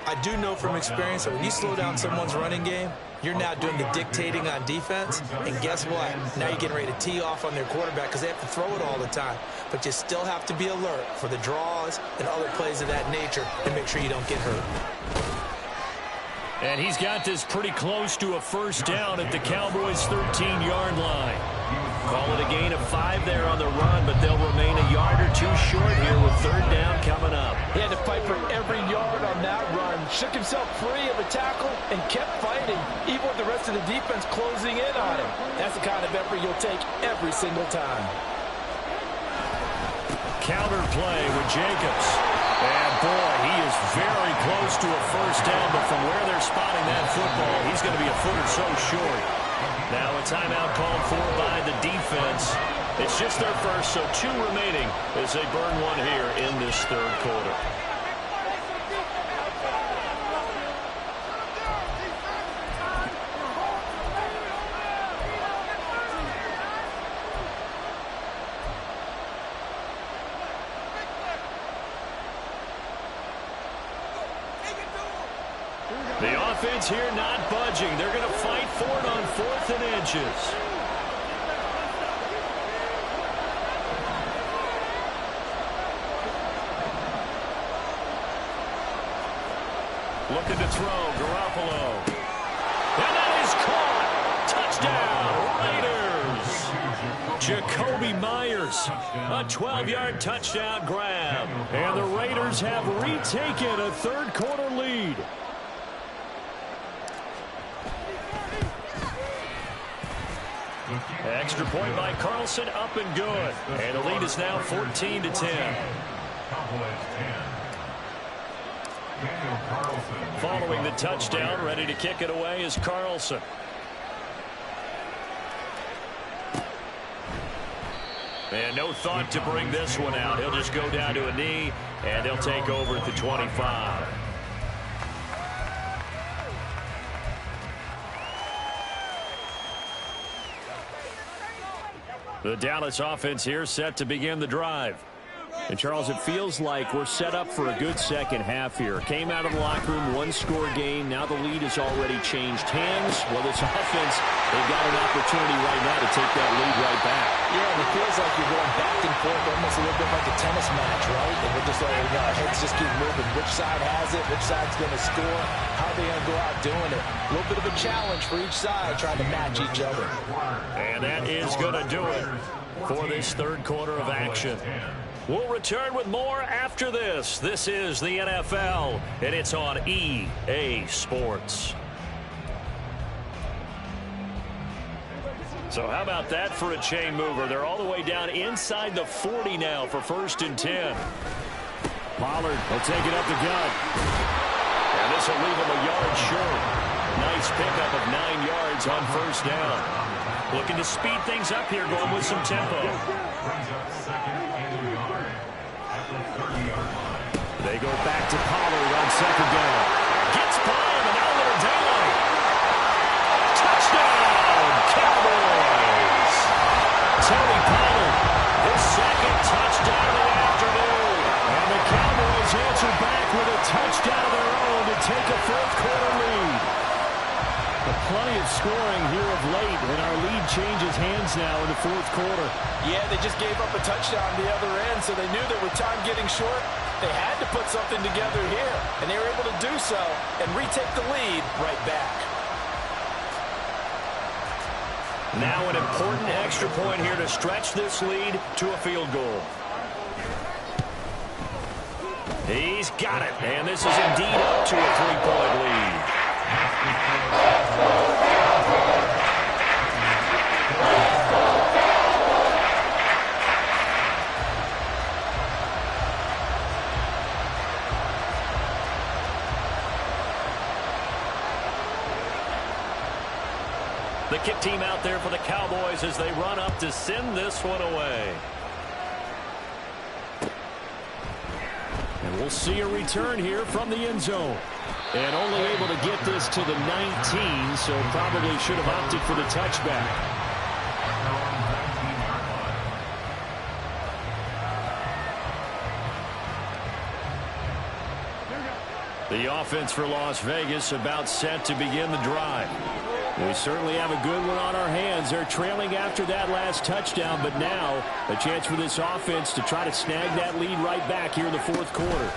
I do know from experience that when you slow down someone's running game, you're now doing the dictating on defense. And guess what? Now you're getting ready to tee off on their quarterback because they have to throw it all the time. But you still have to be alert for the draws and other plays of that nature and make sure you don't get hurt. And he's got this pretty close to a 1st down at the Cowboys' 13-yard line. Call it a gain of 5 there on the run, but they'll remain a yard or 2 short here with 3rd down coming up. He had to fight for every yard on that run. Shook himself free of a tackle and kept fighting, even with the rest of the defense closing in on him. That's the kind of effort you'll take every single time. Counter play with Jacobs. And boy, he is very close to a 1st down, but from where they're spotting that football, he's going to be a foot or so short. Now a timeout called for by the defense. It's just their first, so 2 remaining as they burn one here in this 3rd quarter. The offense here not budging. They're going to fight for it on 4th and inches. Looking to throw, Garoppolo. And that is caught. Touchdown, Raiders. Jacoby Myers Raiders. A 12-yard touchdown grab. And the Raiders have retaken a third-quarter lead. Extra point by Carlson, up and good. And the lead is now 14-10. Following the touchdown, ready to kick it away is Carlson. And no thought to bring this one out. He'll just go down to a knee, and they'll take over at the 25. The Dallas offense here set to begin the drive. And, Charles, it feels like we're set up for a good second half here. Came out of the locker room, one-score game. Now the lead has already changed hands. Well, this offense, they've got an opportunity right now to take that lead right back. Yeah, and it feels like you're going back and forth, almost a little bit like a tennis match, right? And we're just letting our heads just keep moving. Which side has it? Which side's going to score? How are they going to go out doing it? A little bit of a challenge for each side, trying to match each other. And that is going to do it for this third quarter of action. We'll return with more after this. This is the NFL, and it's on EA Sports. So how about that for a chain mover? They're all the way down inside the 40 now for 1st and 10. Pollard will take it up the gut. And this will leave him a yard short. Nice pickup of 9 yards on 1st down. Looking to speed things up here, going with some tempo. They go back to Pollard on 2nd down. Gets by him, and now they're down. Touchdown, Cowboys! Tony Pollard, his 2nd touchdown of the afternoon. And the Cowboys answer back with a touchdown of their own to take a 4th quarter lead. Plenty of scoring here of late, and our lead changes hands now in the 4th quarter. Yeah, they just gave up a touchdown on the other end, so they knew that with time getting short, they had to put something together here, and they were able to do so and retake the lead right back. Now an important extra point here to stretch this lead to a field goal. He's got it, and this is indeed up to a 3-point lead. The kick team out there for the Cowboys as they run up to send this one away. And we'll see a return here from the end zone. And only able to get this to the 19, so probably should have opted for the touchback. The offense for Las Vegas about set to begin the drive. We certainly have a good one on our hands. They're trailing after that last touchdown, but now a chance for this offense to try to snag that lead right back here in the 4th quarter.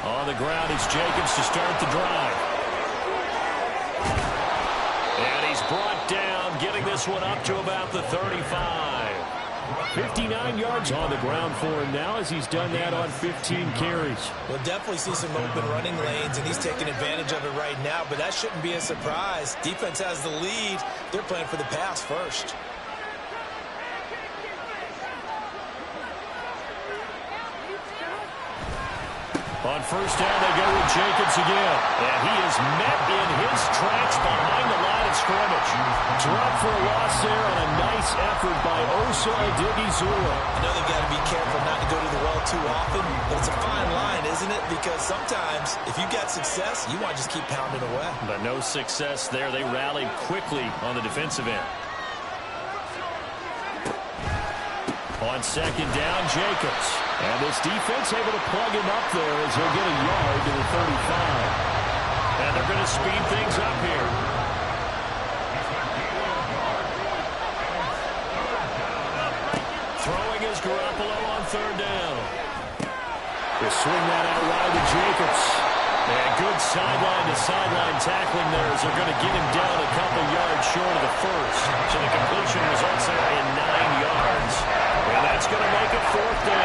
On the ground is Jacobs to start the drive. And he's brought down, getting this one up to about the 35. 59 yards on the ground for him now as he's done that on 15 carries. We'll definitely see some open running lanes, and he's taking advantage of it right now, but that shouldn't be a surprise. Defense has the lead. They're playing for the pass first. On 1st down, they go with Jacobs again. And he is met in his tracks behind the line of scrimmage. Drop for a loss there on a nice effort by Osa Odighizuwa. I know they've got to be careful not to go to the well too often, but it's a fine line, isn't it? Because sometimes, if you've got success, you want to just keep pounding away. But no success there. They rallied quickly on the defensive end. On 2nd down, Jacobs. And this defense able to plug him up there as he'll get a yard to the 35. And they're going to speed things up here. Throwing is Garoppolo on 3rd down. They swing that out wide to Jacobs. And good sideline-to-sideline tackling there as they're going to get him down a couple yards short of the 1st. So the completion results there in 9 yards. And that That's going to make it 4th down.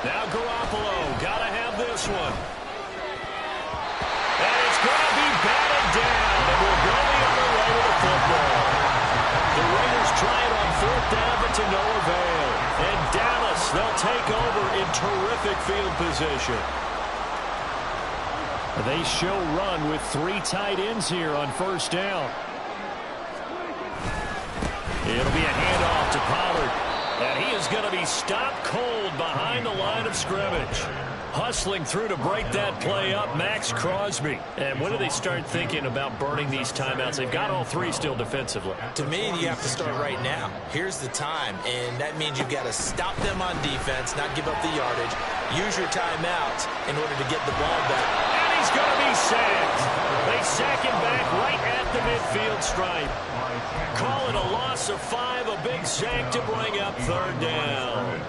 Now Garoppolo, got to have this one. And it's going to be batted down, and we'll go the other way with the football. The Raiders try it on 4th down, but to no avail. And Dallas, they'll take over in terrific field position. They show run with 3 tight ends here on 1st down. It'll be a handoff to Pollard. And he is going to be stopped cold behind the line of scrimmage. Hustling through to break that play up, Max Crosby. And when do they start thinking about burning these timeouts? They've got all 3 still defensively. To me, you have to start right now. Here's the time, and that means you've got to stop them on defense, not give up the yardage. Use your timeouts in order to get the ball back. And he's going to be sacked. They sack him back right at the midfield stripe. Call it a loss of 5, a big sack to bring up 3rd down.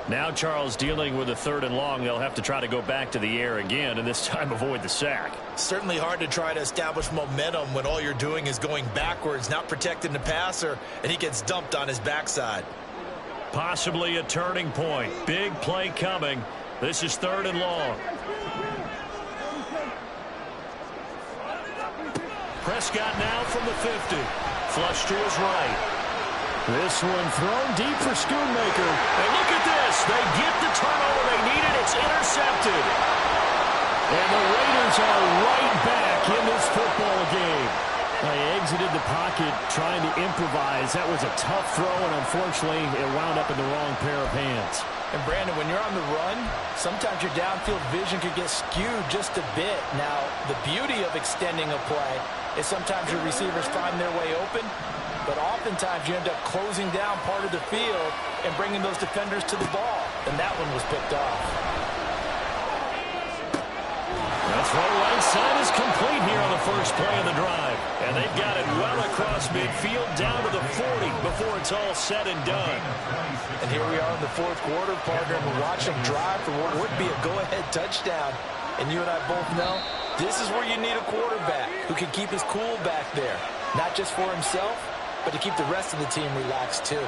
Now Charles dealing with a 3rd and long. They'll have to try to go back to the air again, and this time avoid the sack. Certainly hard to try to establish momentum when all you're doing is going backwards, not protecting the passer, and he gets dumped on his backside. Possibly a turning point. Big play coming. This is 3rd and long. Prescott now from the 50. Flush to his right. This one thrown deep for Schoonmaker. And look at this. They get the turnover they needed. It's intercepted. And the Raiders are right back in this football game. They exited the pocket trying to improvise. That was a tough throw, and unfortunately, it wound up in the wrong pair of hands. And, Brandon, when you're on the run, sometimes your downfield vision could get skewed just a bit. Now, the beauty of extending a play is sometimes your receivers find their way open, but oftentimes you end up closing down part of the field and bringing those defenders to the ball. And that one was picked off. The throw right side is complete here on the first play of the drive. And they've got it well across midfield down to the 40 before it's all said and done. And here we are in the 4th quarter, partner, and we watch them drive for what would be a go-ahead touchdown. And you and I both know this is where you need a quarterback who can keep his cool back there. Not just for himself, but to keep the rest of the team relaxed too.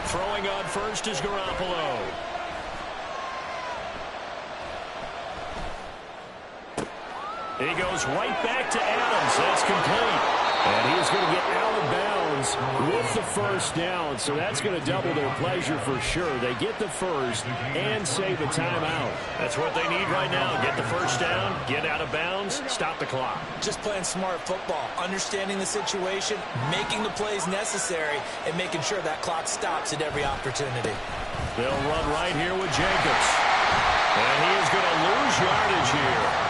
Throwing on first is Garoppolo. He goes right back to Adams. That's complete. And he's going to get out of bounds with the 1st down. So that's going to double their pleasure for sure. They get the 1st and save a timeout. That's what they need right now. Get the 1st down, get out of bounds, stop the clock. Just playing smart football, understanding the situation, making the plays necessary, and making sure that clock stops at every opportunity. They'll run right here with Jacobs. And he is going to lose yardage here.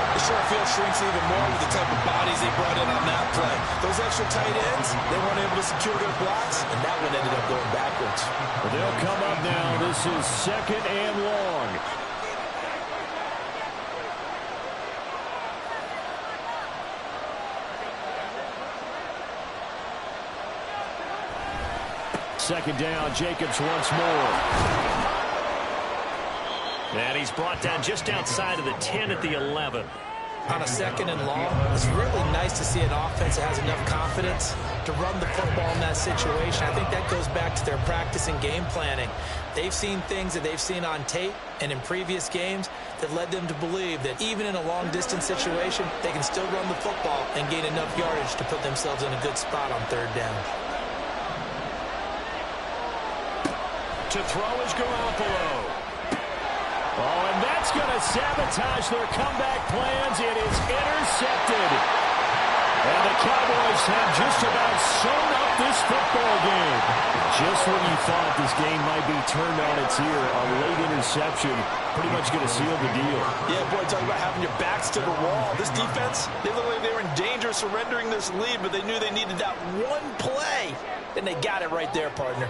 The short field shrinks even more with the type of bodies they brought in on that play. Those extra tight ends, they weren't able to secure their blocks, and that one ended up going backwards. But they'll come up now. This is 2nd and long. Second down, Jacobs once more. And he's brought down just outside of the 10 at the 11. On a 2nd and long, it's really nice to see an offense that has enough confidence to run the football in that situation. I think that goes back to their practice and game planning. They've seen things that they've seen on tape and in previous games that led them to believe that even in a long-distance situation, they can still run the football and gain enough yardage to put themselves in a good spot on 3rd down. To throw is Garoppolo. Oh, and that's going to sabotage their comeback plans. It is intercepted. And the Cowboys have just about sewn up this football game. Just when you thought this game might be turned on its ear, a late interception pretty much going to seal the deal. Yeah, boy, talk about having your backs to the wall. This defense, they looked like they were in danger of surrendering this lead, but they knew they needed that one play, and they got it right there, partner.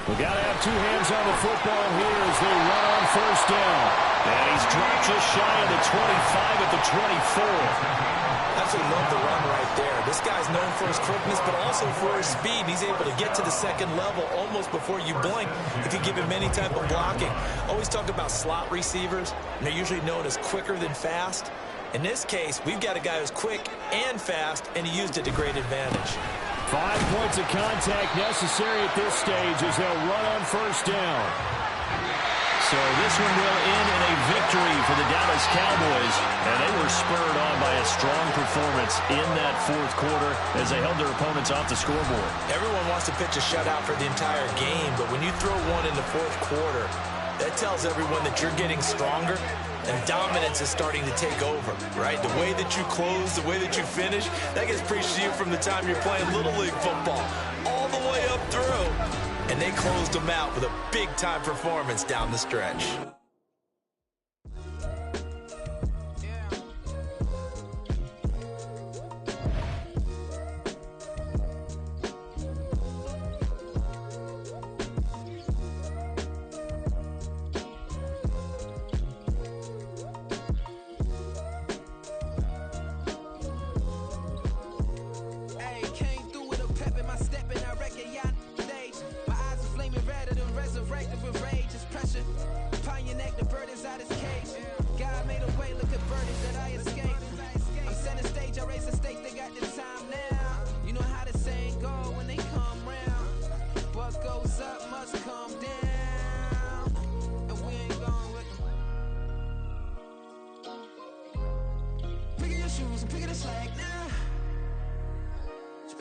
We got to have two hands on the football here as they run on first down. And he's dropped just shy of the 25 at the 24. Absolutely love the run right there. This guy's known for his quickness, but also for his speed. He's able to get to the second level almost before you blink if you give him any type of blocking. Always talk about slot receivers, and they're usually known as quicker than fast. In this case, we've got a guy who's quick and fast, and he used it to great advantage. 5 points of contact necessary at this stage as they'll run on first down. So this one will end in a victory for the Dallas Cowboys, and they were spurred on by a strong performance in that fourth quarter as they held their opponents off the scoreboard. Everyone wants to pitch a shutout for the entire game, but when you throw one in the fourth quarter, that tells everyone that you're getting stronger and dominance is starting to take over, right? The way that you close, the way that you finish, that gets preached to you from the time you're playing Little League football all the way up through. And they closed them out with a big-time performance down the stretch.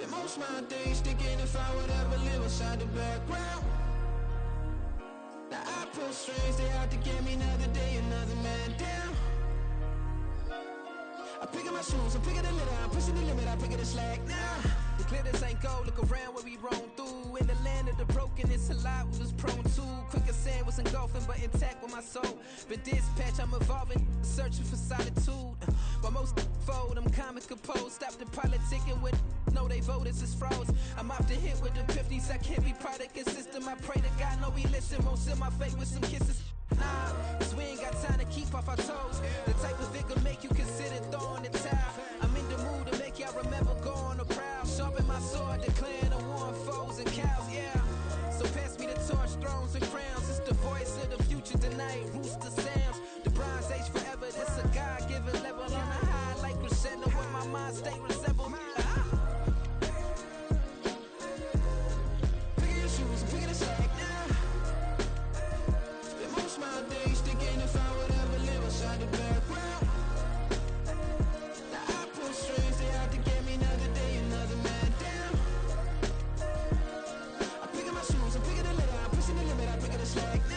Most my days thinking if I would ever live inside the background. Now I pull strings, they out to get me another day, another man down. I pick up my shoes, I'm picking the lid, I'm pushing the limit, I pick up the slack now. The clear this ain't gold, look around where we roam through. In the land of the broken, it's a lot we was prone to. Quick as sand was engulfing, but intact with my soul. Been dispatched, I'm evolving, searching for solitude. While most fold, I'm comic composed. Stop the politicking with no, they voters is froze. I'm off the hit with the 50s, I can't be product and system. I pray to God, no, he listen, won't seal my fate with some kisses. Nah, cause we ain't got time to keep off our toes. The type of vigor make you consider throwing the towel. I'm in the mood to make y'all remember going the proud. Sharpen my sword, declaring the war on foes and cows, yeah. So pass me the torch, thrones and crowns. It's the voice of the future tonight, rooster sounds. The Bronze Age forever, this a God-given level. On a high like crescendo when my mind state resemble. Pick your shoes and pick it a slack now. Spend most my days thinking if I would ever live inside the background. Now I pull strings, they out to get me another day, another man down. I pick up my shoes, I'm picking the lid, I'm pushing the limit, I pick up the slack now.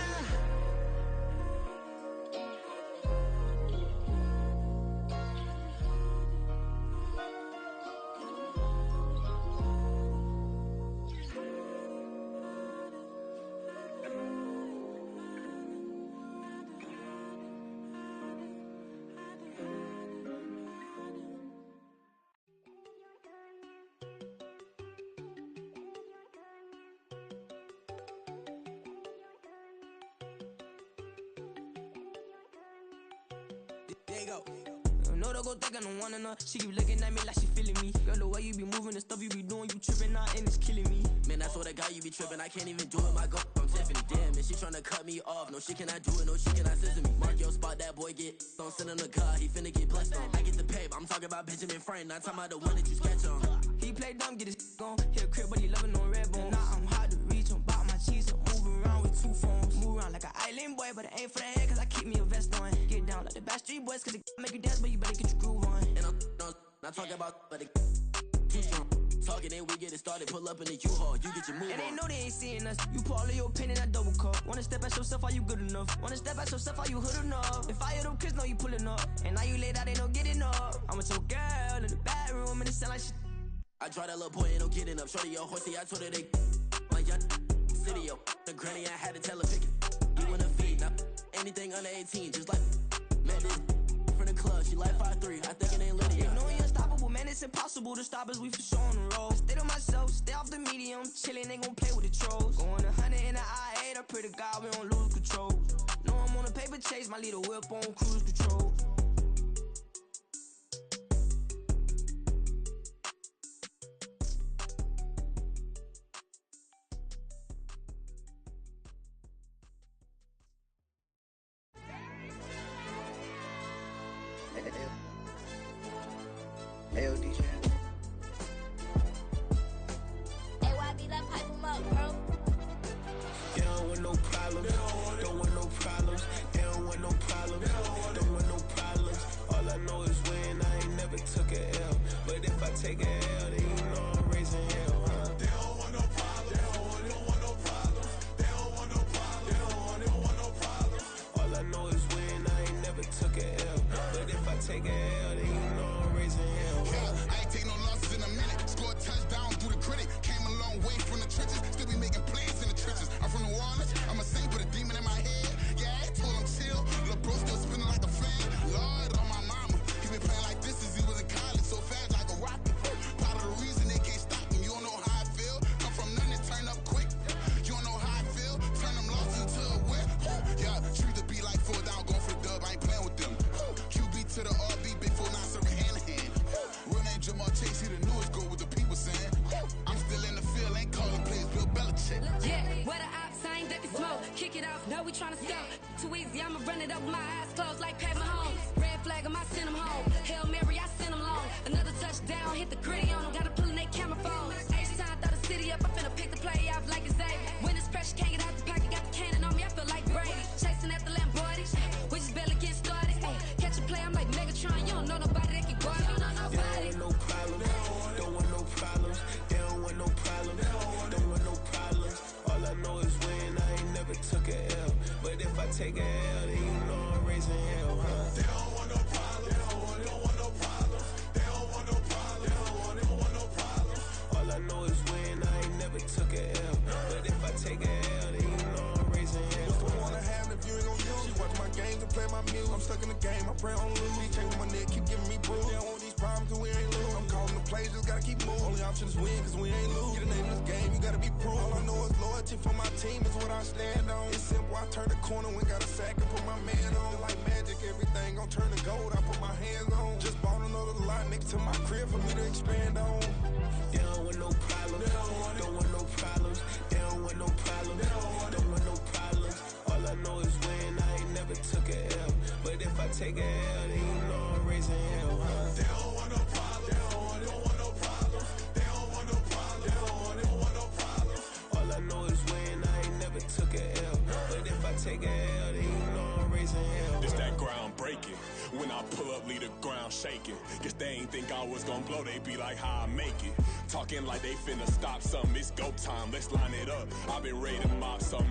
There you go. No, they gon' think I don't want enough. She keep looking at me like she feeling me. Girl, the way you be moving, the stuff you be doing, you tripping out and it's killing me. Man, that's what I got, you be tripping. I can't even do it, my girl from Tiffany. Damn, and she tryna cut me off. No, she cannot do it, no, she cannot scissor me. Mark your spot, that boy get don't send him to God, he finna get blessed on. I get the pay, but I'm talking about Benjamin Franklin, not talking about the one that you sketch on. He play dumb, get his gone. Hit a crib, but he loving on red bone. Now I'm hard to reach, I'm about my cheese, I'm moving around with two phones. Move around like an island boy, but it ain't for the head, cause I keep me a vest on. Get down like the Backstreet Boys, cause it make you dance, but you better get your groove on. And I'm not talking about, but it too strong. Talking and we get it started, pull up in the U-Haul, you get your move And on. they know they ain't seeing us. You pull all of your opinion, I double cup. Wanna step at yourself, are you good enough? Wanna step at yourself, are you hood enough? If I hear them kids, know you pulling up. And now you laid out, they don't get enough. I'm with your girl in the bedroom, and it sound like shit. I draw that little boy, ain't no getting up. Shorty, your horsey, I told her they my young city, yo. The granny, I had to tell her pick it. You in the feed, now anything under 18, just like met this from the club. She like 5'3", I think it ain't Lydia. They know you unstoppable, man, it's impossible to stop us, we for sure on the road. Stay to myself, stay off the medium, chillin', they gon' play with the trolls. Going 100 in the I-8, I pray to God we don't lose control. Know I'm on a paper chase, my little whip on cruise control. Hey, DJ. AYB, that pipe him up, bro. They don't want no problems, don't want no problems. They don't want no problems, don't want no problems. All I know is when I ain't never took a L. But if I take a L, then you know I'm raising hell, huh? They don't want no problems. They don't want no problems. They don't want no problems. They don't want no problems. All I know is when I ain't never took a L. But if I take a L, then you know I'm raising hell, huh? Yeah, I ain't take no losses in a minute. Scored a touchdown through the critic. Came a long way from the trenches. Still be making plays in the trenches. I'm from New Orleans. I'm a saint with a demon in my head. Yeah, I told him chill. Lil' bro still spinning like a fan. Lord on my mama. He been playing like this since he was in college. So fast like a rocket. Part of the reason they can't stop him. You don't know how I feel. Come from nothing and turn up quick. You don't know how I feel. Turn them losses into a whip. Yeah, treat the beat like 4 down. Going for the dub. I ain't playing with them. QB to the RB. Big 4-9 serving hand to hand. Real name Jamar Chase. He the newest go with the people saying. I'm still in the field. Ain't calling plays. Bill Belichick. Yeah, where the ops, I ain't ducking smoke. Kick it off, no, we tryna score. Too easy, I'ma run it up with my eyes closed like Pat Mahomes. Red flag him, I send him home. Hail Mary, I send him long. Another touchdown, hit the gritty on him. Gotta pull in they camera phone. H-time, throw the city up. I'm finna pick the play off like it's Xavier. When it's pressure, can't get out the pocket. Got the cannon on me, I feel like Brady. Chasing at the Lamborghini. We just barely getting started. Ay, catch a play, I'm like Megatron. You don't know nobody that can guard me. You don't know nobody. They don't want no problems, don't want no problems. They don't want no problems, don't want no problems. All I know is when I ain't never took a L. But if I take a L, then you know I'm raising hell, huh? They don't want no problems. They don't want no problems. They don't want no problems. They don't want no problems. All I know is when I ain't never took a L. But if I take a L, then you know I'm raising hell. What's the one I have if you ain't gon' use? She watch my games and play my music. I'm stuck in the game, I pray on lose. He changing my neck, keep giving me bruise. They don't want these problems cause we ain't lose. I'm calling the plays, just gotta keep moving. Only option is win cause we ain't lose. Get a name in this game, you gotta be proof. All I know is loyalty for my team is what I stand on. It's simple, I turn the corner when got a sack and put my man on. Like magic, everything gon' turn to gold, I put my hands on. Just bought another lot next to my crib for me to expand on. They don't want no problems, don't want no problems. They don't want no problems, don't want no problems. All I know is when I ain't never took a L. But if I take a L, then you know I'm raising hell, huh? They don't want no problems. They don't want no problems. They don't want no problems. They don't want no problems. All I know is when I ain't never took a L. But if I take a L, then you know I'm raising hell. It's that ground breaking. When I pull up, leave the ground shaking. Guess they ain't think I was gonna blow, they be like, how I make it. Talking like they finna stop something, it's go time, let's line it up. I've been ready to mob something.